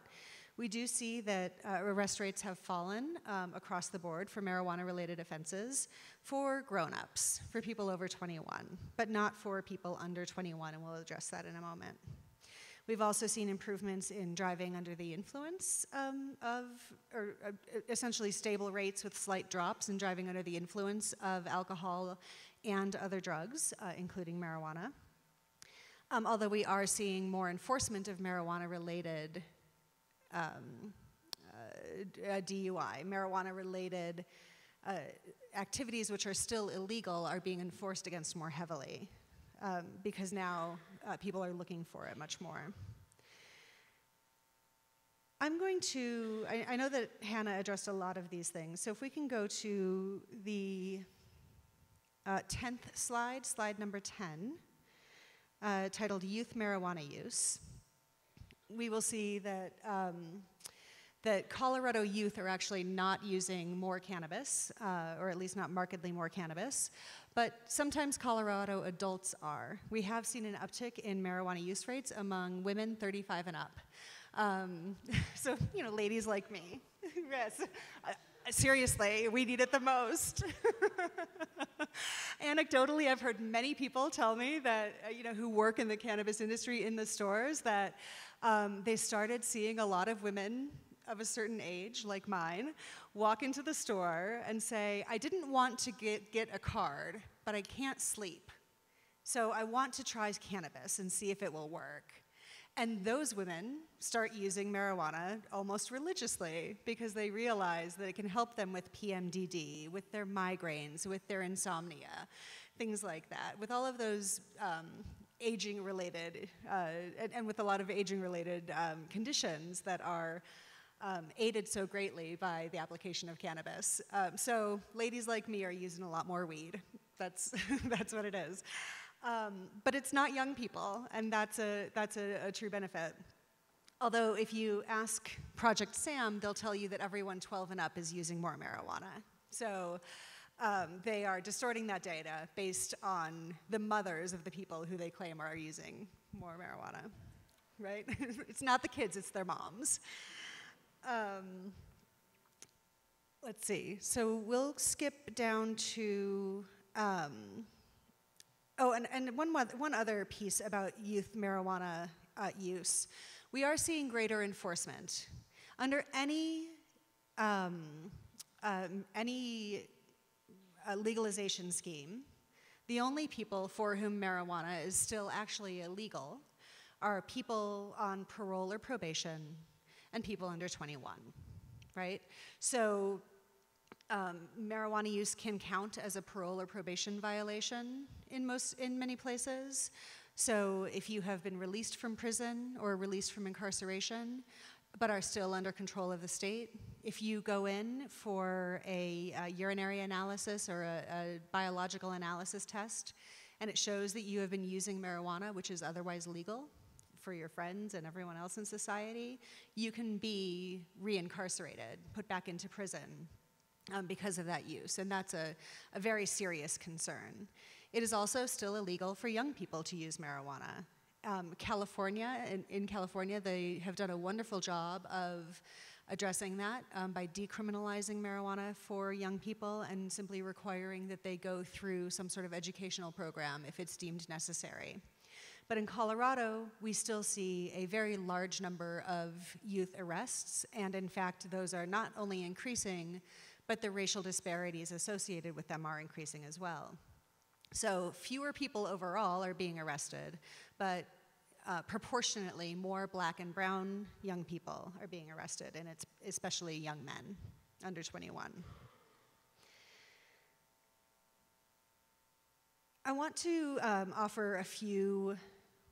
We do see that arrest rates have fallen across the board for marijuana-related offenses for grown-ups, for people over 21, but not for people under 21, and we'll address that in a moment. We've also seen improvements in driving under the influence essentially stable rates with slight drops in driving under the influence of alcohol and other drugs, including marijuana. Although we are seeing more enforcement of marijuana-related DUI, marijuana-related activities which are still illegal are being enforced against more heavily because now people are looking for it much more. I'm going to, I know that Hannah addressed a lot of these things, so if we can go to the 10th slide, slide number 10, titled Youth Marijuana Use. We will see that that Colorado youth are actually not using more cannabis, or at least not markedly more cannabis, but sometimes Colorado adults are. We have seen an uptick in marijuana use rates among women 35 and up. So, you know, ladies like me. Yes. Seriously, we need it the most. Anecdotally, I've heard many people tell me that, you know, who work in the cannabis industry in the stores that they started seeing a lot of women of a certain age, like mine, walk into the store and say, I didn't want to get a card, but I can't sleep. So I want to try cannabis and see if it will work. And those women start using marijuana almost religiously because they realize that it can help them with PMDD, with their migraines, with their insomnia, things like that. With all of those aging-related, and with a lot of aging-related conditions that are aided so greatly by the application of cannabis. So ladies like me are using a lot more weed. That's, that's what it is. But it's not young people, and that's a true benefit. Although if you ask Project SAM, they'll tell you that everyone 12 and up is using more marijuana. So they are distorting that data based on the mothers of the people who they claim are using more marijuana, right? It's not the kids, it's their moms. Let's see, so we'll skip down to, oh, and one other piece about youth marijuana use. We are seeing greater enforcement. Under any legalization scheme, the only people for whom marijuana is still actually illegal are people on parole or probation and people under 21. right? So marijuana use can count as a parole or probation violation in many places. So if you have been released from prison or released from incarceration, but are still under control of the state, if you go in for a urinary analysis or a biological analysis test, and it shows that you have been using marijuana, which is otherwise legal for your friends and everyone else in society, you can be reincarcerated, put back into prison because of that use, and that's a very serious concern. It is also still illegal for young people to use marijuana. In California, they have done a wonderful job of addressing that by decriminalizing marijuana for young people and simply requiring that they go through some sort of educational program if it's deemed necessary. But in Colorado, we still see a very large number of youth arrests, and in fact, those are not only increasing, but the racial disparities associated with them are increasing as well. So fewer people overall are being arrested, but proportionately more black and brown young people are being arrested, and it's especially young men under 21. I want to offer a few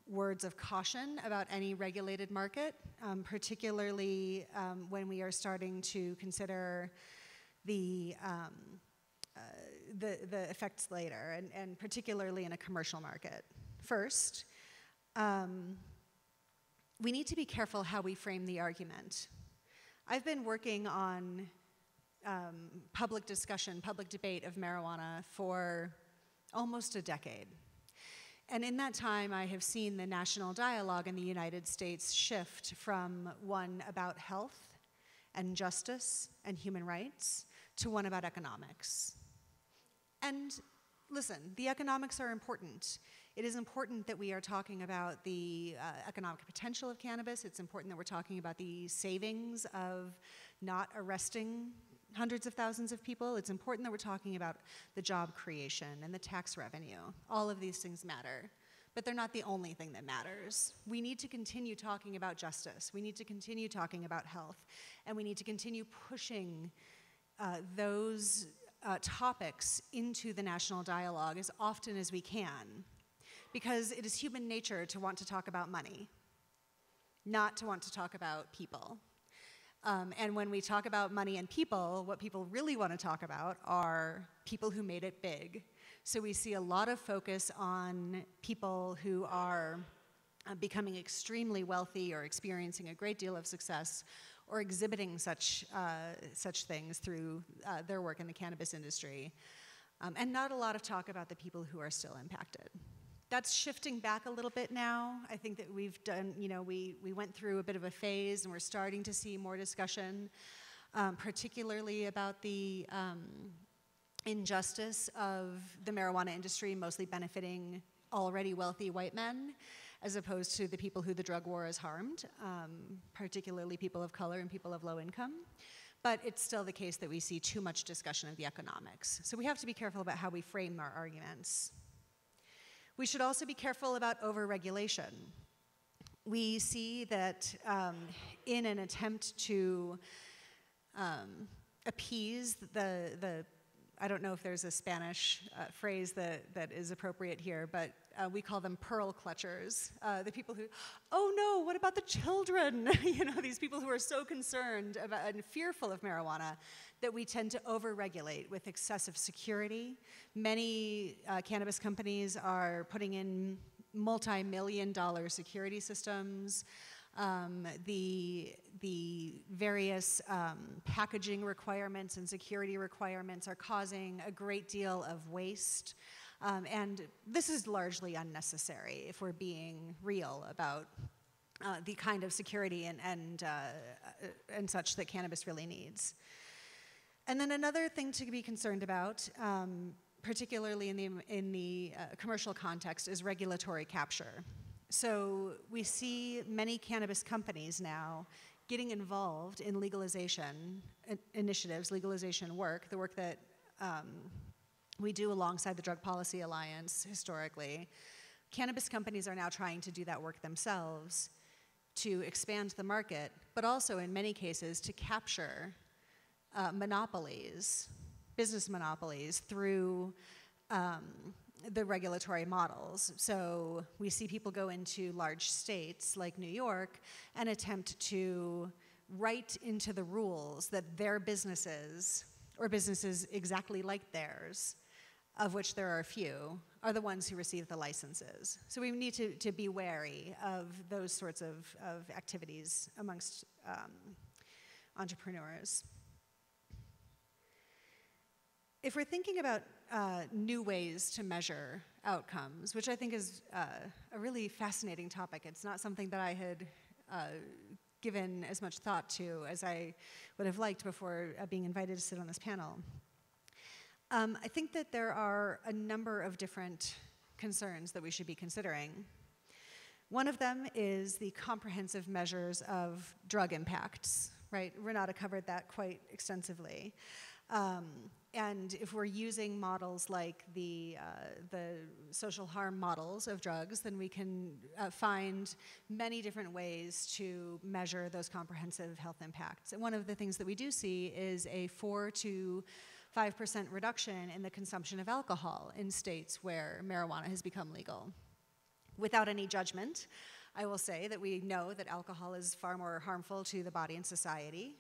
words of caution about any regulated market, particularly when we are starting to consider the effects later, and particularly in a commercial market. First, we need to be careful how we frame the argument. I've been working on public discussion, public debate of marijuana for almost a decade. And in that time, I have seen the national dialogue in the United States shift from one about health and justice and human rights to one about economics. And listen, the economics are important. It is important that we are talking about the economic potential of cannabis. It's important that we're talking about the savings of not arresting hundreds of thousands of people. It's important that we're talking about the job creation and the tax revenue. All of these things matter, but they're not the only thing that matters. We need to continue talking about justice. We need to continue talking about health, and we need to continue pushing those topics into the national dialogue as often as we can, because it is human nature to want to talk about money, not to want to talk about people. And when we talk about money and people, what people really want to talk about are people who made it big. So we see a lot of focus on people who are becoming extremely wealthy or experiencing a great deal of success or exhibiting such things through their work in the cannabis industry. And not a lot of talk about the people who are still impacted. That's shifting back a little bit now. I think that we've done, we went through a bit of a phase, and we're starting to see more discussion, particularly about the injustice of the marijuana industry mostly benefiting already wealthy white men, as opposed to the people who the drug war has harmed, particularly people of color and people of low income. But it's still the case that we see too much discussion of the economics. So we have to be careful about how we frame our arguments. We should also be careful about over-regulation. We see that in an attempt to appease the I don't know if there's a Spanish phrase that is appropriate here, but we call them pearl clutchers. The people who, oh no, what about the children? These people who are so concerned about and fearful of marijuana that we tend to over-regulate with excessive security. Many cannabis companies are putting in multi-million-dollar security systems. The various packaging requirements and security requirements are causing a great deal of waste. And this is largely unnecessary if we're being real about the kind of security and such that cannabis really needs. And then another thing to be concerned about, particularly in the commercial context, is regulatory capture. So we see many cannabis companies now getting involved in legalization initiatives, legalization work, the work that we do alongside the Drug Policy Alliance historically. Cannabis companies are now trying to do that work themselves to expand the market, but also in many cases to capture monopolies, business monopolies, through the regulatory models. So we see people go into large states like New York and attempt to write into the rules that their businesses, or businesses exactly like theirs, of which there are a few, are the ones who receive the licenses. So we need to be wary of those sorts of activities amongst entrepreneurs. If we're thinking about new ways to measure outcomes, which I think is a really fascinating topic, it's not something that I had given as much thought to as I would have liked before being invited to sit on this panel. I think that there are a number of different concerns that we should be considering. One of them is the comprehensive measures of drug impacts, right? Renata covered that quite extensively. And if we're using models like the social harm models of drugs, then we can find many different ways to measure those comprehensive health impacts. And one of the things that we do see is a 4 to 5% reduction in the consumption of alcohol in states where marijuana has become legal. Without any judgment, I will say that we know that alcohol is far more harmful to the body and society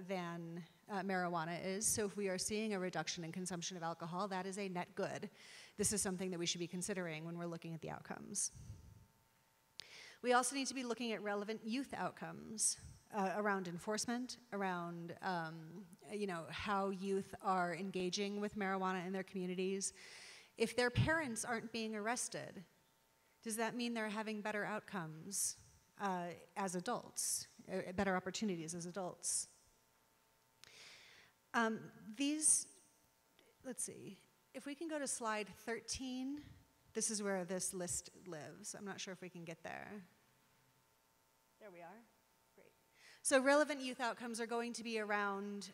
than marijuana is. So if we are seeing a reduction in consumption of alcohol, that is a net good. This is something that we should be considering when we're looking at the outcomes. We also need to be looking at relevant youth outcomes around enforcement, around how youth are engaging with marijuana in their communities. If their parents aren't being arrested, does that mean they're having better outcomes as adults, better opportunities as adults? Let's see, if we can go to slide 13, this is where this list lives. I'm not sure if we can get there. There we are. Great. So relevant youth outcomes are going to be around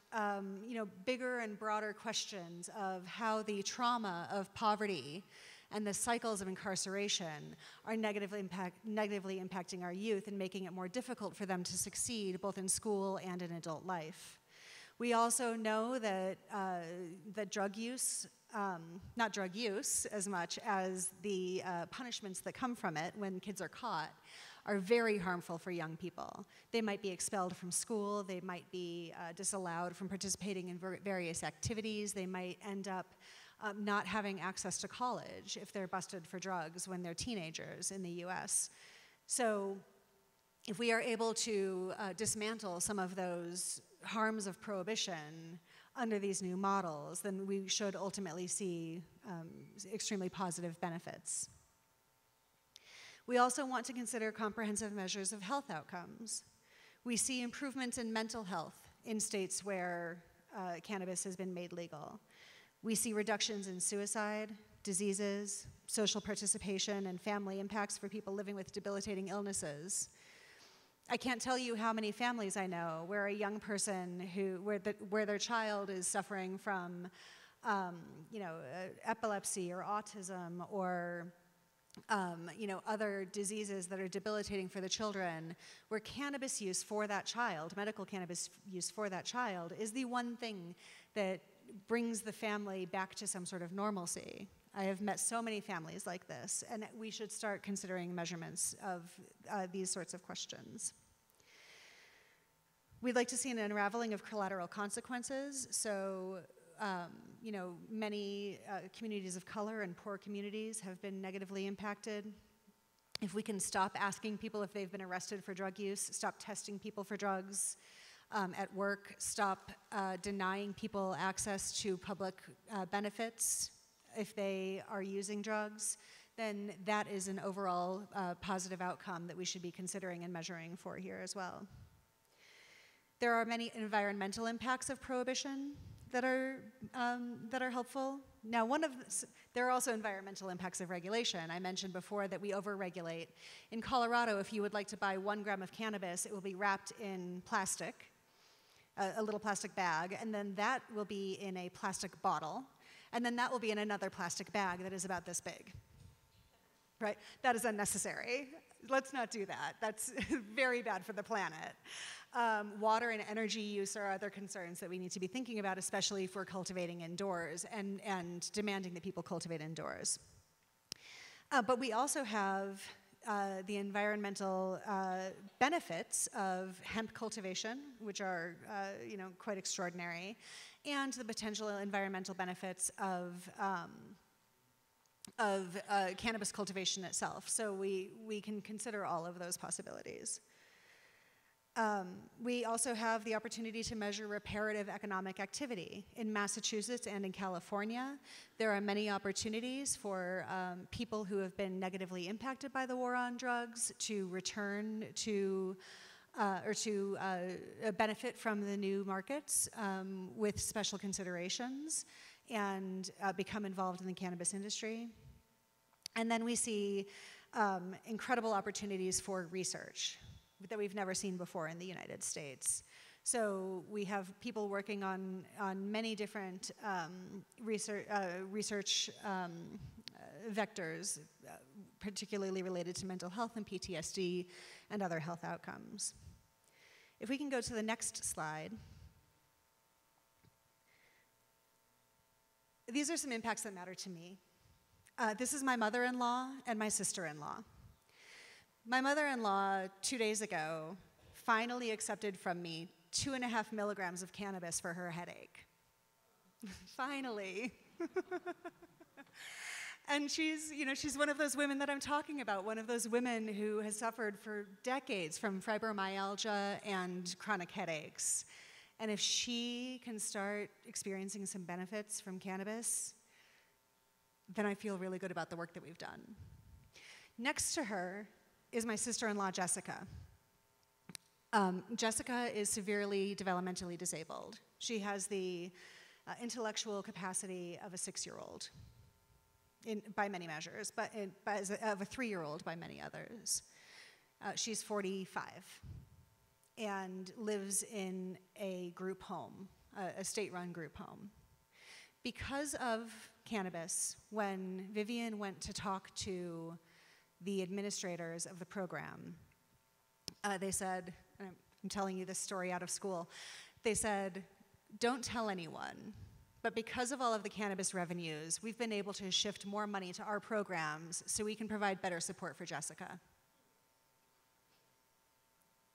bigger and broader questions of how the trauma of poverty and the cycles of incarceration are negatively impacting our youth and making it more difficult for them to succeed both in school and in adult life. We also know that drug use, not drug use as much as the punishments that come from it when kids are caught, are very harmful for young people. They might be expelled from school, they might be disallowed from participating in various activities, they might end up not having access to college if they're busted for drugs when they're teenagers in the US. So if we are able to dismantle some of those harms of prohibition under these new models, then we should ultimately see extremely positive benefits. We also want to consider comprehensive measures of health outcomes. We see improvements in mental health in states where cannabis has been made legal. We see reductions in suicide, diseases, social participation, and family impacts for people living with debilitating illnesses. I can't tell you how many families I know where a young person where their child is suffering from epilepsy or autism or other diseases that are debilitating for the children, where cannabis use for that child, medical cannabis use for that child, is the one thing that brings the family back to some sort of normalcy. I have met so many families like this, and we should start considering measurements of these sorts of questions. We'd like to see an unraveling of collateral consequences. So, many communities of color and poor communities have been negatively impacted. If we can stop asking people if they've been arrested for drug use, stop testing people for drugs at work, stop denying people access to public benefits if they are using drugs, then that is an overall positive outcome that we should be considering and measuring for here as well. There are many environmental impacts of prohibition that are helpful. Now, there are also environmental impacts of regulation. I mentioned before that we overregulate. In Colorado, if you would like to buy 1 gram of cannabis, it will be wrapped in plastic, a little plastic bag, and then that will be in a plastic bottle, and then that will be in another plastic bag that is about this big. Right? That is unnecessary. Let's not do that. That's very bad for the planet. Water and energy use are other concerns that we need to be thinking about, especially for cultivating indoors and demanding that people cultivate indoors. But we also have the environmental benefits of hemp cultivation, which are quite extraordinary, and the potential environmental benefits of cannabis cultivation itself. So we can consider all of those possibilities. We also have the opportunity to measure reparative economic activity. In Massachusetts and in California, there are many opportunities for people who have been negatively impacted by the war on drugs to return to or to benefit from the new markets with special considerations and become involved in the cannabis industry. And then we see incredible opportunities for research that we've never seen before in the United States. So we have people working on many different research vectors, particularly related to mental health and PTSD and other health outcomes. If we can go to the next slide. These are some impacts that matter to me. This is my mother-in-law and my sister-in-law. My mother-in-law, 2 days ago, finally accepted from me 2.5 milligrams of cannabis for her headache. Finally. And she's one of those women that I'm talking about, one of those women who has suffered for decades from fibromyalgia and chronic headaches. And if she can start experiencing some benefits from cannabis, then I feel really good about the work that we've done. Next to her is my sister-in-law, Jessica. Jessica is severely developmentally disabled. She has the intellectual capacity of a 6-year-old by many measures, but of a 3-year-old by many others. She's 45 and lives in a group home, a state-run group home. Because of cannabis, when Vivian went to talk to the administrators of the program, they said, and I'm telling you this story out of school, they said, don't tell anyone, but because of all of the cannabis revenues, we've been able to shift more money to our programs so we can provide better support for Jessica.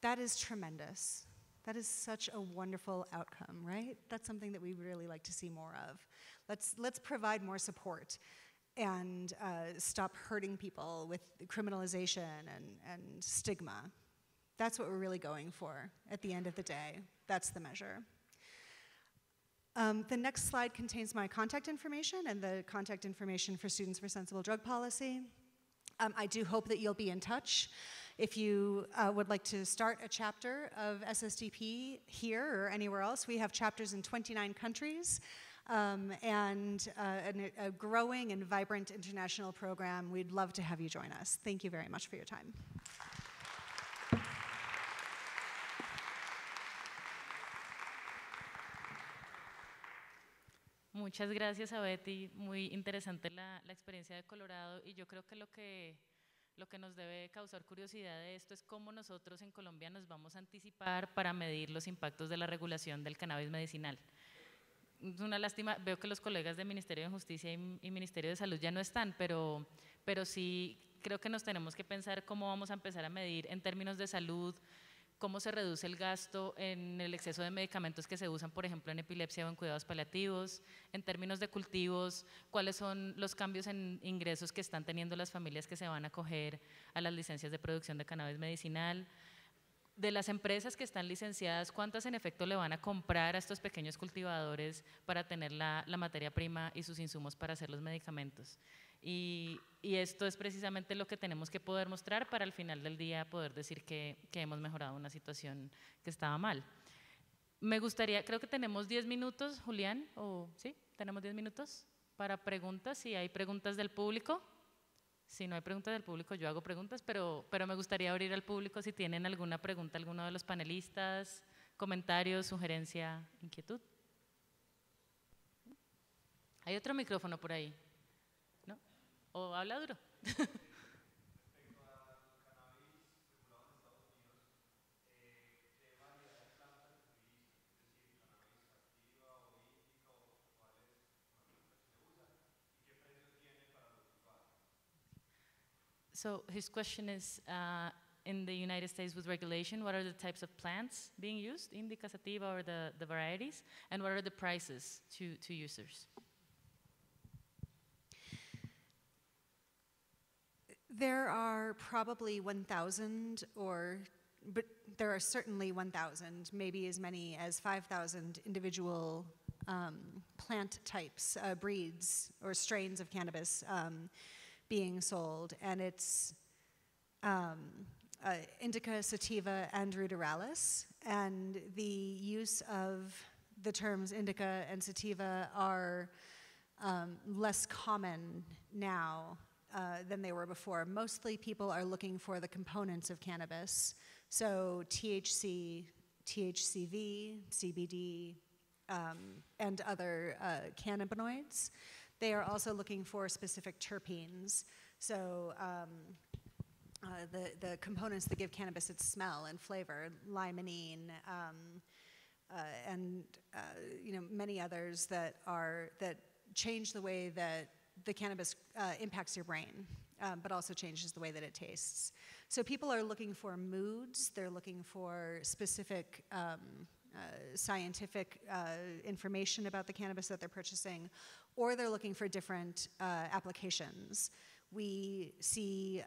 That is tremendous. That is such a wonderful outcome, right? That's something that we really like to see more of. Let's provide more support and stop hurting people with criminalization and stigma. That's what we're really going for at the end of the day. That's the measure. The next slide contains my contact information and the contact information for Students for Sensible Drug Policy. I do hope that you'll be in touch. If you would like to start a chapter of SSDP here or anywhere else, we have chapters in 29 countries. And a growing and vibrant international program. We'd love to have you join us. Thank you very much for your time. Muchas gracias a Betty, muy interesante la experiencia de Colorado y yo creo que lo que nos debe causar curiosidad de esto es cómo nosotros en Colombia nos vamos a anticipar para medir los impactos de la regulación del cannabis medicinal. Es una lástima, veo que los colegas del Ministerio de Justicia y Ministerio de Salud ya no están, pero sí creo que nos tenemos que pensar cómo vamos a empezar a medir en términos de salud, cómo se reduce el gasto en el exceso de medicamentos que se usan, por ejemplo, en epilepsia o en cuidados paliativos, en términos de cultivos, cuáles son los cambios en ingresos que están teniendo las familias que se van a acoger a las licencias de producción de cannabis medicinal, de las empresas que están licenciadas, cuántas en efecto le van a comprar a estos pequeños cultivadores para tener la materia prima y sus insumos para hacer los medicamentos. Y esto es precisamente lo que tenemos que poder mostrar para al final del día poder decir que hemos mejorado una situación que estaba mal. Me gustaría, creo que tenemos 10 minutos, Julián, ¿o sí? ¿Tenemos 10 minutos para preguntas? Si hay preguntas del público. Si no hay preguntas del público, yo hago preguntas, pero me gustaría abrir al público si tienen alguna pregunta, alguno de los panelistas, comentarios, sugerencia, inquietud. ¿Hay otro micrófono por ahí? ¿No? ¿O habla duro? Respecto al cannabis regulado en Estados Unidos, ¿qué variedades So his question is, in the United States with regulation, what are the types of plants being used, indica sativa or the varieties, and what are the prices to users? There are probably 1,000 but there are certainly 1,000, maybe as many as 5,000 individual plant types, breeds, or strains of cannabis being sold. And it's indica, sativa, and ruderalis. And the use of the terms indica and sativa are less common now than they were before. Mostly people are looking for the components of cannabis. So THC, THCV, CBD, and other cannabinoids. They are also looking for specific terpenes. So the components that give cannabis its smell and flavor, limonene, and many others that change the way that the cannabis impacts your brain, but also changes the way that it tastes. So people are looking for moods. They're looking for specific scientific information about the cannabis that they're purchasing, or they're looking for different applications. We see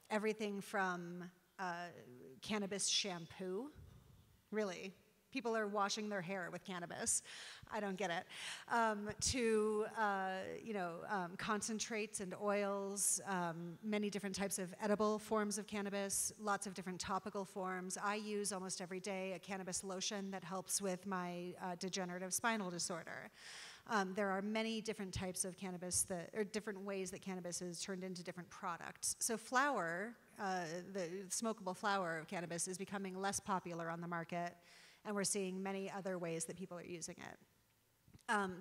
everything from cannabis shampoo, really. People are washing their hair with cannabis. I don't get it. To concentrates and oils, many different types of edible forms of cannabis, lots of different topical forms. I use almost every day a cannabis lotion that helps with my degenerative spinal disorder. There are many different types of cannabis or different ways that cannabis is turned into different products. So flower, the smokable flower of cannabis, is becoming less popular on the market, and we're seeing many other ways that people are using it.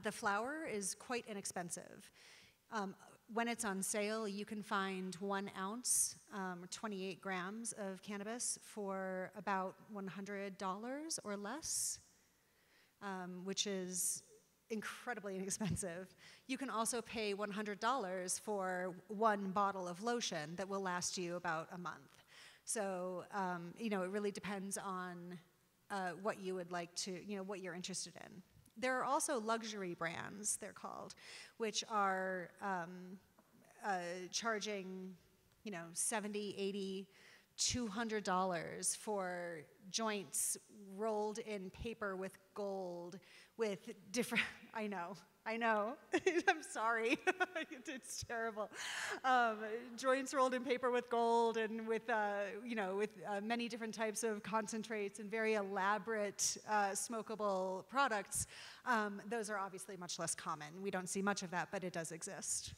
The flower is quite inexpensive. When it's on sale, you can find 1 ounce, 28 grams of cannabis for about $100 or less, which is incredibly inexpensive. You can also pay $100 for 1 bottle of lotion that will last you about a month. So, it really depends on what you would like to, what you're interested in. There are also luxury brands, they're called, which are charging, $70, $80, $200 for joints rolled in paper with gold, with different, I know, I'm sorry, it's terrible. Joints rolled in paper with gold and with many different types of concentrates and very elaborate smokable products. Those are obviously much less common. We don't see much of that, but it does exist.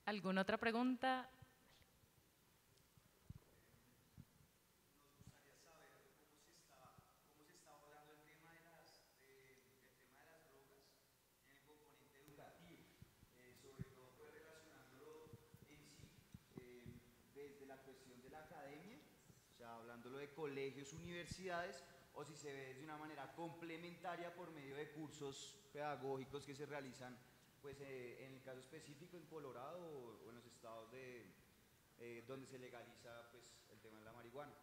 ¿Alguna otra pregunta? Hablándolo de colegios, universidades, o si se ve de una manera complementaria por medio de cursos pedagógicos que se realizan, pues en el caso específico en Colorado o en los estados donde se legaliza pues el tema de la marihuana.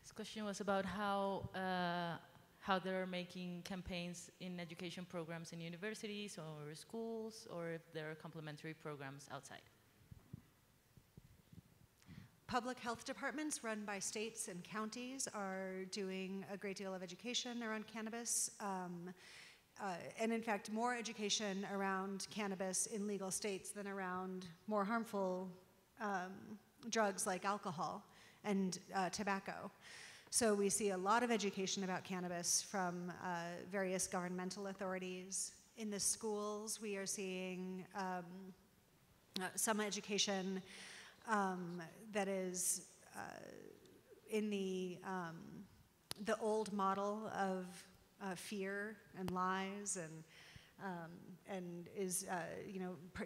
This question was about how they're making campaigns in education programs in universities or schools, or if there are complementary programs outside. Public health departments run by states and counties are doing a great deal of education around cannabis. And in fact, more education around cannabis in legal states than around more harmful drugs like alcohol and tobacco. So we see a lot of education about cannabis from various governmental authorities. In the schools, we are seeing some education that is in the old model of fear and lies and is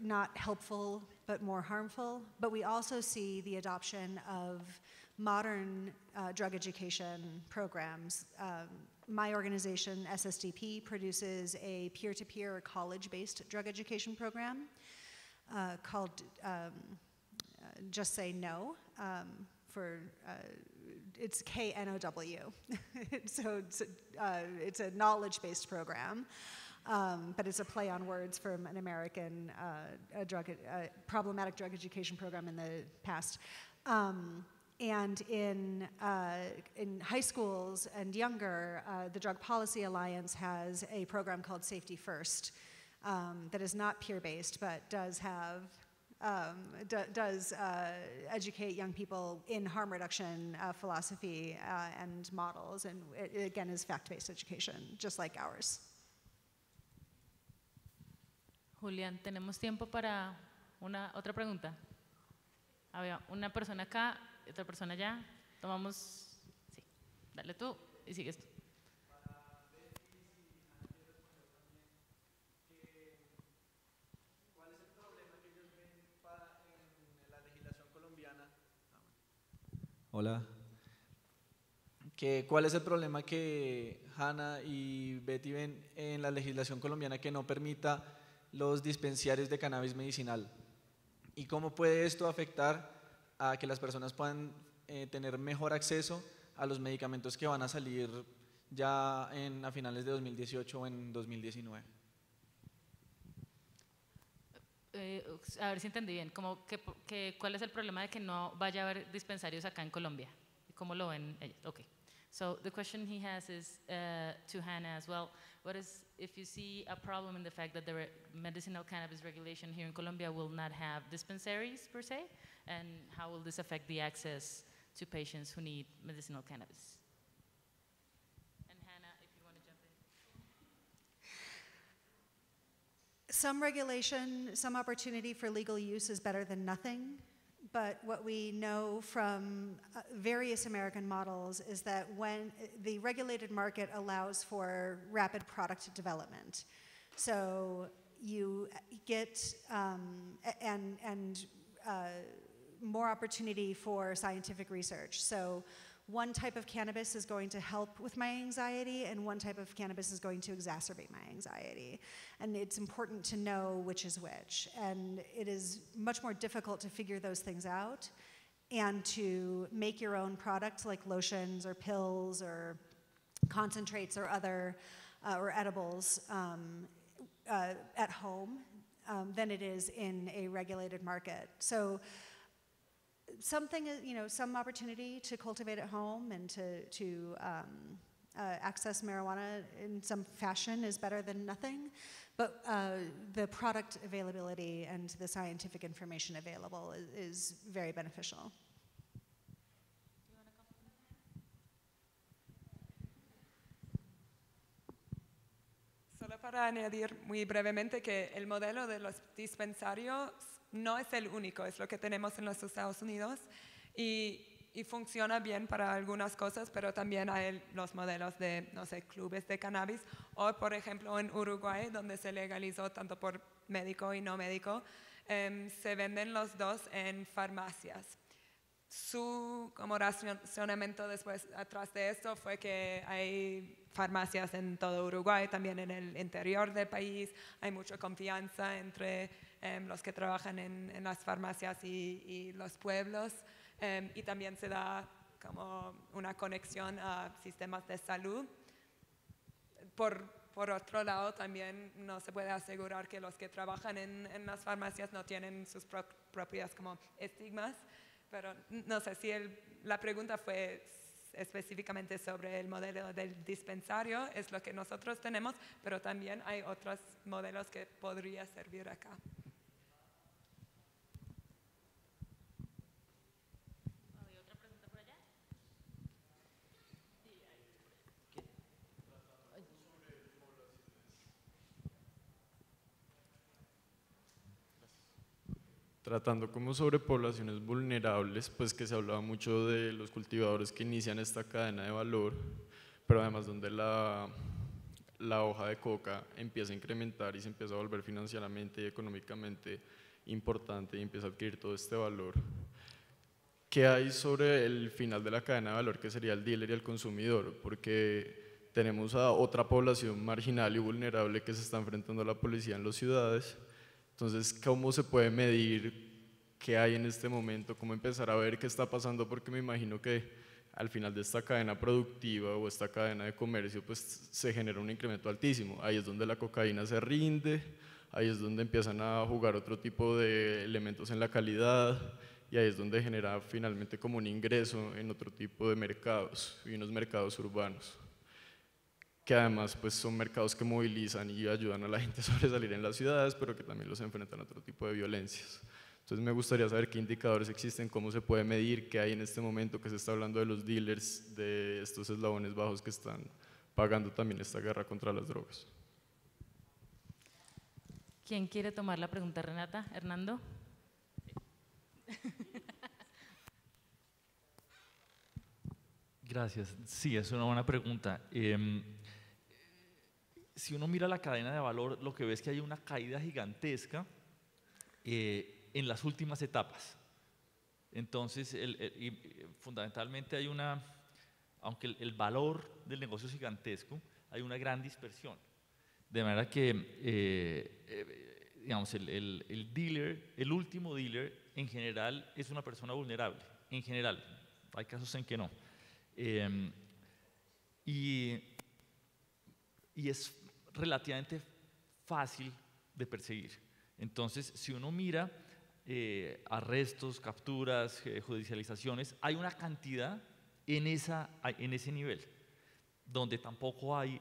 not helpful but more harmful. But we also see the adoption of modern drug education programs. My organization, SSDP, produces a peer-to-peer college-based drug education program. called Just Say No. It's KNOW. So it's a knowledge-based program, but it's a play on words from an American problematic drug education program in the past. And in high schools and younger, the Drug Policy Alliance has a program called Safety First that is not peer-based, but does have educate young people in harm reduction philosophy and models, and it again is fact-based education, just like ours. Julián, ¿tenemos tiempo para otra pregunta? Había una persona acá, otra persona allá. Tomamos, sí, dale tú y sigues tú. Hola. ¿Cuál es el problema que Hannah y Betty ven en la legislación colombiana que no permita los dispensarios de cannabis medicinal? ¿Y cómo puede esto afectar a que las personas puedan tener mejor acceso a los medicamentos que van a salir ya a finales de 2018 o en 2019? A ver si entendí bien, como ¿cuál es el problema de que no vaya a haber dispensarios acá en Colombia? ¿Cómo lo ven ellos? Okay. So the question he has is to Hannah as well. What is, if you see a problem in the fact that the medicinal cannabis regulation here in Colombia will not have dispensaries per se, and how will this affect the access to patients who need medicinal cannabis? And Hannah, if you want to jump in. Some regulation, some opportunity for legal use is better than nothing. But what we know from various American models is that when the regulated market allows for rapid product development, so you get more opportunity for scientific research. So one type of cannabis is going to help with my anxiety, and one type of cannabis is going to exacerbate my anxiety. And it's important to know which is which. And it is much more difficult to figure those things out and to make your own products like lotions or pills or concentrates or other or edibles at home than it is in a regulated market. So some opportunity to cultivate at home and to access marijuana in some fashion is better than nothing, but the product availability and the scientific information available is very beneficial. Solo para añadir muy brevemente que el modelo de los dispensarios no es el único, es lo que tenemos en los Estados Unidos y funciona bien para algunas cosas, pero también hay los modelos de, no sé, clubes de cannabis o, por ejemplo, en Uruguay, donde se legalizó tanto por médico y no médico, se venden los dos en farmacias. Su como racionamiento después atrás de esto fue que hay farmacias en todo Uruguay, también en el interior del país, hay mucha confianza entre los que trabajan en las farmacias y los pueblos, y también se da como una conexión a sistemas de salud. Por otro lado, también no se puede asegurar que los que trabajan en las farmacias no tienen sus propias como estigmas, pero no sé si la pregunta fue específicamente sobre el modelo del dispensario, es lo que nosotros tenemos, pero también hay otros modelos que podría servir acá. ¿Hay otra pregunta por allá? Tratando como sobre poblaciones vulnerables, pues que se hablaba mucho de los cultivadores que inician esta cadena de valor, pero además donde la hoja de coca empieza a incrementar y se empieza a volver financieramente y económicamente importante y empieza a adquirir todo este valor. ¿Qué hay sobre el final de la cadena de valor, que sería el dealer y el consumidor? Porque tenemos a otra población marginal y vulnerable que se está enfrentando a la policía en las ciudades, Entonces, ¿cómo se puede medir qué hay en este momento? ¿Cómo empezar a ver qué está pasando? Porque me imagino que al final de esta cadena productiva o esta cadena de comercio, pues se genera un incremento altísimo. Ahí es donde la cocaína se rinde, ahí es donde empiezan a jugar otro tipo de elementos en la calidad, y ahí es donde genera finalmente como un ingreso en otro tipo de mercados, y unos mercados urbanos, que además pues son mercados que movilizan y ayudan a la gente a sobresalir en las ciudades, pero que también los enfrentan a otro tipo de violencias. Entonces me gustaría saber qué indicadores existen, cómo se puede medir, qué hay en este momento, que se está hablando de los dealers, de estos eslabones bajos que están pagando también esta guerra contra las drogas. ¿Quién quiere tomar la pregunta, Renata? ¿Hernando? Gracias. Sí, es una buena pregunta. Si uno mira la cadena de valor, lo que ve es que hay una caída gigantesca en las últimas etapas. Entonces, fundamentalmente hay una, aunque el valor del negocio es gigantesco, hay una gran dispersión. De manera que, digamos, el dealer, el último dealer, en general es una persona vulnerable. En general, hay casos en que no. Y es relativamente fácil de perseguir. Entonces, si uno mira arrestos, capturas, judicializaciones, hay una cantidad en ese nivel, donde tampoco hay,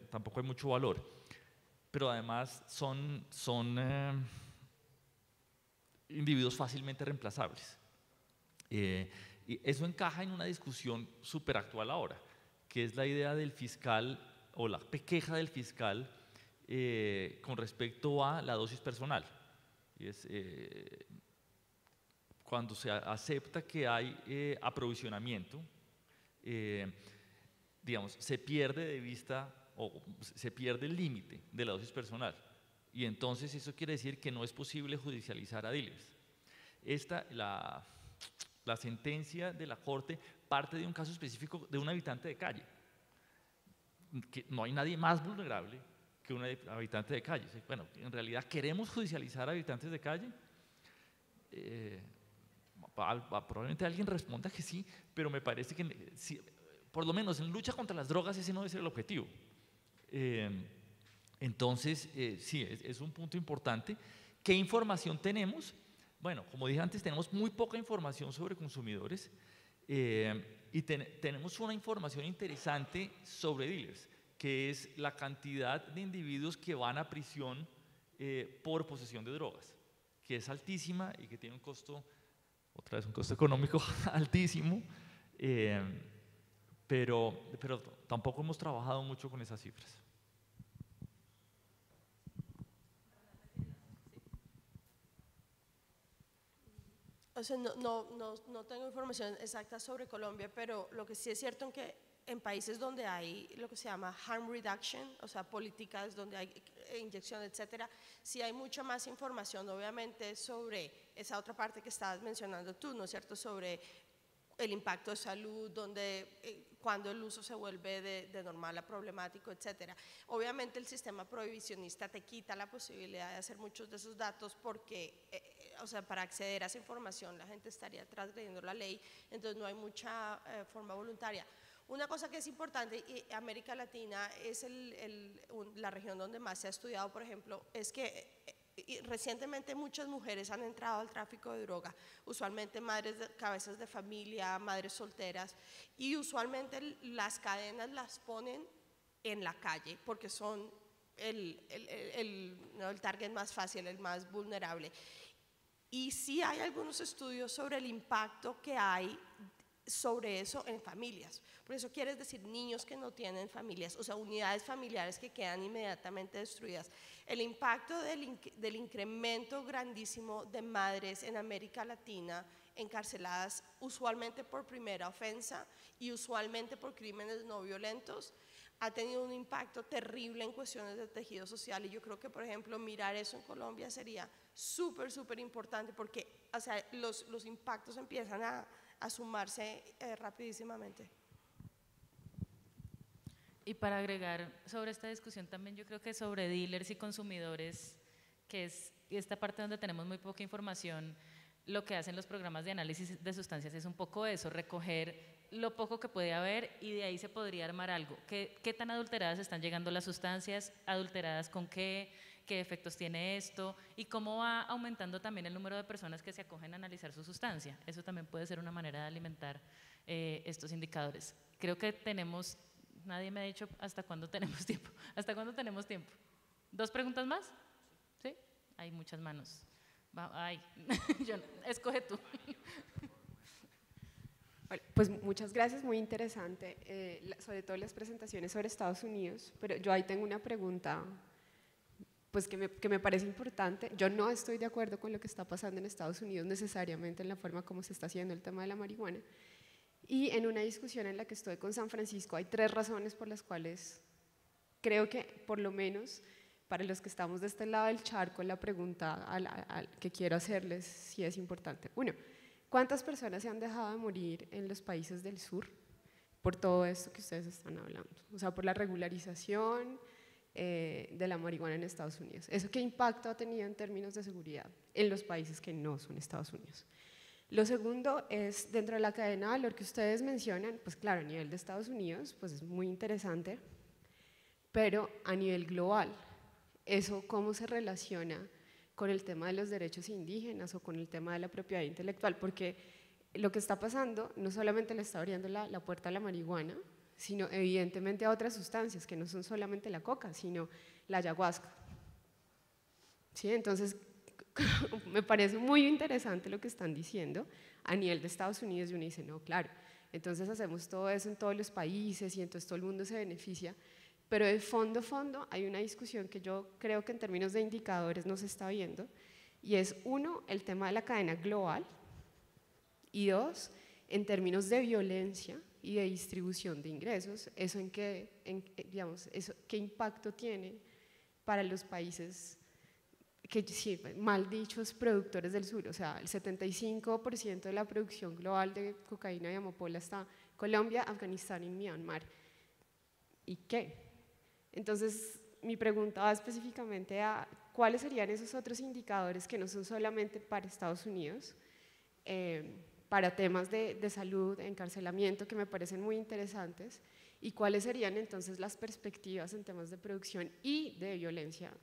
tampoco hay mucho valor. Pero además son individuos fácilmente reemplazables. Y eso encaja en una discusión súper actual ahora, que es la idea del fiscal o la queja del fiscal con respecto a la dosis personal. Y es, cuando se acepta que hay aprovisionamiento, digamos, se pierde de vista o se pierde el límite de la dosis personal. Y entonces eso quiere decir que no es posible judicializar a dealers. La sentencia de la Corte parte de un caso específico de un habitante de calle, que no hay nadie más vulnerable que un habitante de calle. Bueno, en realidad queremos judicializar a habitantes de calle. Probablemente alguien responda que sí, pero me parece que por lo menos en lucha contra las drogas ese no debe ser el objetivo. Entonces, sí, es un punto importante. ¿Qué información tenemos? Bueno, como dije antes, tenemos muy poca información sobre consumidores y tenemos una información interesante sobre dealers, que es la cantidad de individuos que van a prisión por posesión de drogas, que es altísima y que tiene un costo, otra vez un costo económico altísimo, pero tampoco hemos trabajado mucho con esas cifras. O sea, no tengo información exacta sobre Colombia, pero lo que sí es cierto es que en países donde hay lo que se llama harm reduction, o sea, políticas donde hay inyección, etcétera, sí hay mucha más información, obviamente, sobre esa otra parte que estabas mencionando tú, ¿no es cierto?, sobre el impacto de salud, cuando el uso se vuelve de normal a problemático, etcétera. Obviamente el sistema prohibicionista te quita la posibilidad de hacer muchos de esos datos porque, o sea, para acceder a esa información la gente estaría transgrediendo la ley, entonces no hay mucha forma voluntaria. Una cosa que es importante, y América Latina es la región donde más se ha estudiado, por ejemplo, es que recientemente muchas mujeres han entrado al tráfico de droga, usualmente cabezas de familia, madres solteras, y usualmente las cadenas las ponen en la calle porque son el target más fácil, el más vulnerable. Y sí hay algunos estudios sobre el impacto que hay sobre eso en familias. Por eso quiere decir niños que no tienen familias, o sea, unidades familiares que quedan inmediatamente destruidas. El impacto del incremento grandísimo de madres en América Latina encarceladas usualmente por primera ofensa y usualmente por crímenes no violentos ha tenido un impacto terrible en cuestiones de tejido social, y yo creo que, por ejemplo, mirar eso en Colombia sería súper, súper importante porque, o sea, los impactos empiezan a sumarse rapidísimamente. Y para agregar sobre esta discusión también, yo creo que sobre dealers y consumidores que es esta parte donde tenemos muy poca información. Lo que hacen los programas de análisis de sustancias es un poco eso, recoger lo poco que puede haber y de ahí se podría armar algo. ¿Qué tan adulteradas están llegando las sustancias? ¿Adulteradas con qué? ¿Qué efectos tiene esto? Y cómo va aumentando también el número de personas que se acogen a analizar su sustancia. Eso también puede ser una manera de alimentar estos indicadores. Creo que tenemos, nadie me ha dicho hasta cuándo tenemos tiempo. ¿Hasta cuándo tenemos tiempo? ¿2 preguntas más? ¿Sí? Hay muchas manos. Ay, escoge tú. Bueno, pues muchas gracias, muy interesante, sobre todo las presentaciones sobre Estados Unidos, pero yo ahí tengo una pregunta pues que me parece importante. Yo no estoy de acuerdo con lo que está pasando en Estados Unidos necesariamente en la forma como se está haciendo el tema de la marihuana, y en una discusión en la que estoy con San Francisco hay 3 razones por las cuales creo que por lo menos para los que estamos de este lado del charco la pregunta que quiero hacerles sí es importante. Uno, ¿cuántas personas se han dejado de morir en los países del sur por todo esto que ustedes están hablando? O sea, por la regularización de la marihuana en Estados Unidos. ¿Eso qué impacto ha tenido en términos de seguridad en los países que no son Estados Unidos? Lo segundo es, dentro de la cadena de valor que ustedes mencionan, pues claro, a nivel de Estados Unidos, pues es muy interesante, pero a nivel global, ¿eso cómo se relaciona con el tema de los derechos indígenas o con el tema de la propiedad intelectual? Porque lo que está pasando no solamente le está abriendo la puerta a la marihuana, sino evidentemente a otras sustancias que no son solamente la coca, sino la ayahuasca. ¿Sí? Entonces, me parece muy interesante lo que están diciendo a nivel de Estados Unidos, y uno dice, no, claro, entonces hacemos todo eso en todos los países y entonces todo el mundo se beneficia. Pero de fondo hay una discusión que yo creo que en términos de indicadores no se está viendo, y es, uno, el tema de la cadena global, y 2, en términos de violencia y de distribución de ingresos, eso digamos, eso, ¿qué impacto tiene para los países que, sí, mal dichos, productores del sur? O sea, el 75% de la producción global de cocaína y amapola está en Colombia, Afganistán y Myanmar. ¿Y qué? Entonces, mi pregunta va específicamente a cuáles serían esos otros indicadores que no son solamente para Estados Unidos, para temas de salud, de encarcelamiento, que me parecen muy interesantes, y cuáles serían entonces las perspectivas en temas de producción y de violencia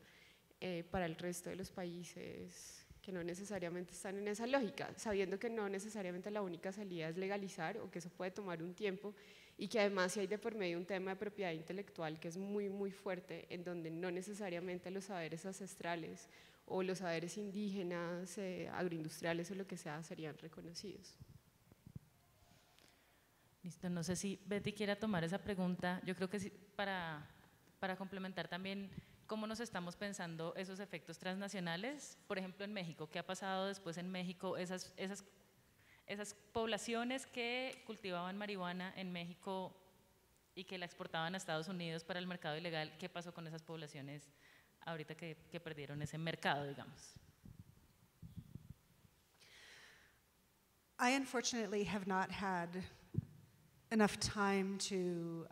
para el resto de los países que no necesariamente están en esa lógica, sabiendo que no necesariamente la única salida es legalizar, o que eso puede tomar un tiempo, y que además si hay de por medio un tema de propiedad intelectual que es muy, muy fuerte, en donde no necesariamente los saberes ancestrales o los saberes indígenas, agroindustriales o lo que sea serían reconocidos. Listo, no sé si Betty quiera tomar esa pregunta. Yo creo que sí, para complementar también cómo nos estamos pensando esos efectos transnacionales, por ejemplo en México, ¿qué ha pasado después en México? Esas poblaciones que cultivaban marihuana en México y que la exportaban a Estados Unidos para el mercado ilegal, ¿qué pasó con esas poblaciones ahorita que perdieron ese mercado, digamos? I unfortunately have not had enough time to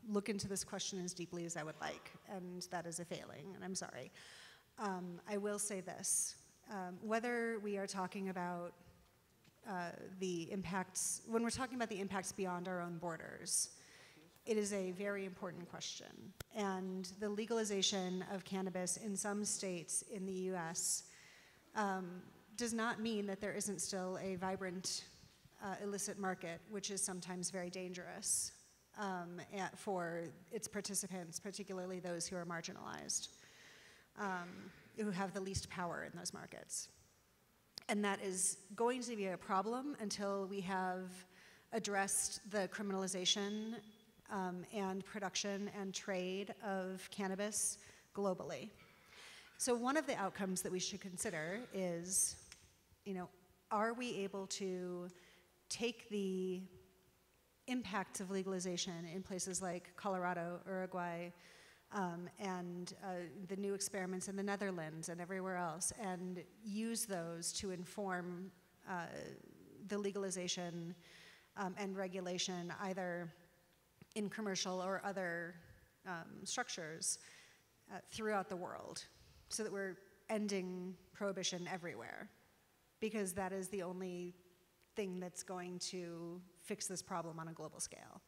look into this question as deeply as I would like, and that is a failing, and I'm sorry. I will say this, whether we are talking about the impacts, when we're talking about the impacts beyond our own borders, it is a very important question. And the legalization of cannabis in some states in the US does not mean that there isn't still a vibrant illicit market, which is sometimes very dangerous for its participants, particularly those who are marginalized, who have the least power in those markets. And that is going to be a problem until we have addressed the criminalization and production and trade of cannabis globally. So one of the outcomes that we should consider is, are we able to take the impacts of legalization in places like Colorado, Uruguay, and the new experiments in the Netherlands and everywhere else, and use those to inform the legalization and regulation either in commercial or other structures throughout the world, so that we're ending prohibition everywhere, because that is the only thing that's going to fix this problem on a global scale.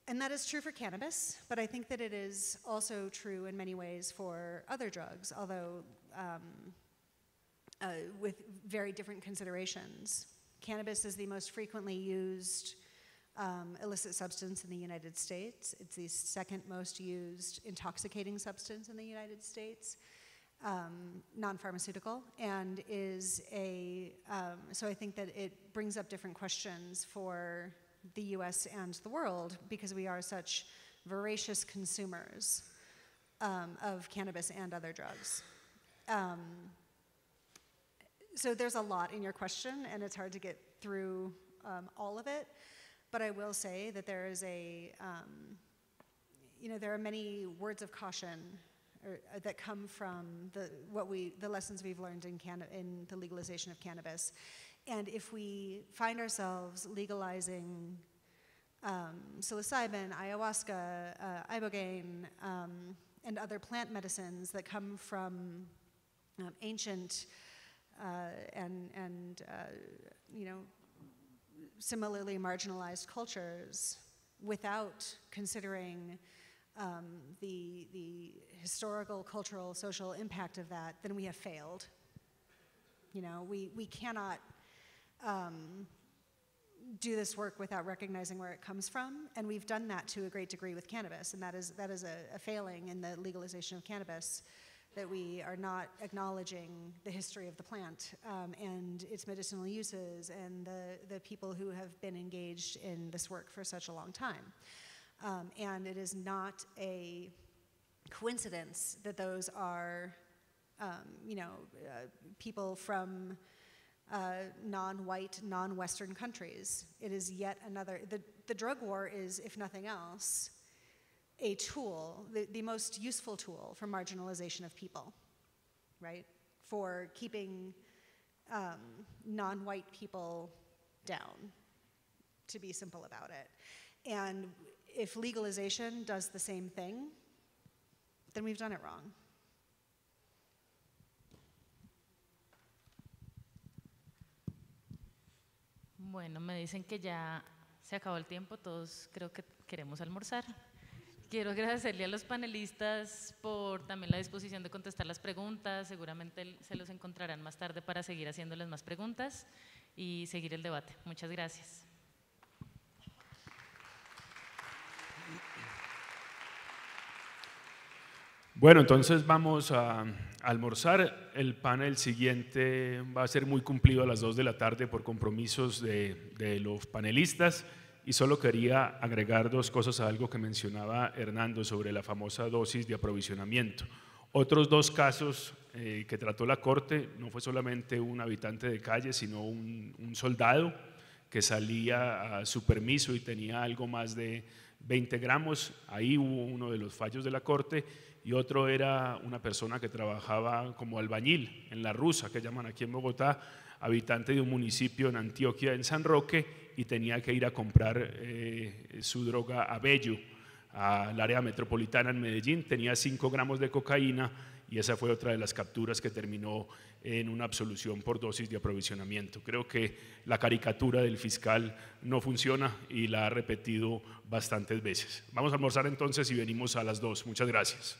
And that is true for cannabis, but I think that it is also true in many ways for other drugs, although with very different considerations. Cannabis is the most frequently used illicit substance in the United States. It's the second most used intoxicating substance in the United States, non-pharmaceutical, and is so I think that it brings up different questions for the US and the world, because we are such voracious consumers of cannabis and other drugs. So there's a lot in your question, and it's hard to get through all of it, but I will say that there is there are many words of caution that come from the lessons we've learned in the legalization of cannabis. And if we find ourselves legalizing psilocybin, ayahuasca, ibogaine, and other plant medicines that come from ancient and similarly marginalized cultures, without considering the historical, cultural, social impact of that, then we have failed. We cannot do this work without recognizing where it comes from, and we've done that to a great degree with cannabis, and that is a failing in the legalization of cannabis, that we are not acknowledging the history of the plant and its medicinal uses and the people who have been engaged in this work for such a long time. And it is not a coincidence that those are people from non-white, non-Western countries. It is yet another, the drug war is, if nothing else, a tool, the most useful tool for marginalization of people, right? For keeping non-white people down, to be simple about it. And if legalization does the same thing, then we've done it wrong. Bueno, me dicen que ya se acabó el tiempo, todos creo que queremos almorzar. Quiero agradecerle a los panelistas por también la disposición de contestar las preguntas. Seguramente se los encontrarán más tarde para seguir haciéndoles más preguntas y seguir el debate. Muchas gracias. Bueno, entonces vamos a almorzar. El panel siguiente va a ser muy cumplido a las 2 de la tarde por compromisos de los panelistas. Y solo quería agregar 2 cosas a algo que mencionaba Hernando sobre la famosa dosis de aprovisionamiento. Otros 2 casos que trató la Corte, no fue solamente un habitante de calle, sino un soldado que salía a su permiso y tenía algo más de 20 gramos. Ahí hubo uno de los fallos de la Corte, y otro era una persona que trabajaba como albañil en La Rusa, que llaman aquí en Bogotá, habitante de un municipio en Antioquia, en San Roque, y tenía que ir a comprar su droga a Bello, al área metropolitana en Medellín. Tenía 5 gramos de cocaína, y esa fue otra de las capturas que terminó en una absolución por dosis de aprovisionamiento. Creo que la caricatura del fiscal no funciona y la ha repetido bastantes veces. Vamos a almorzar entonces y venimos a las 2. Muchas gracias.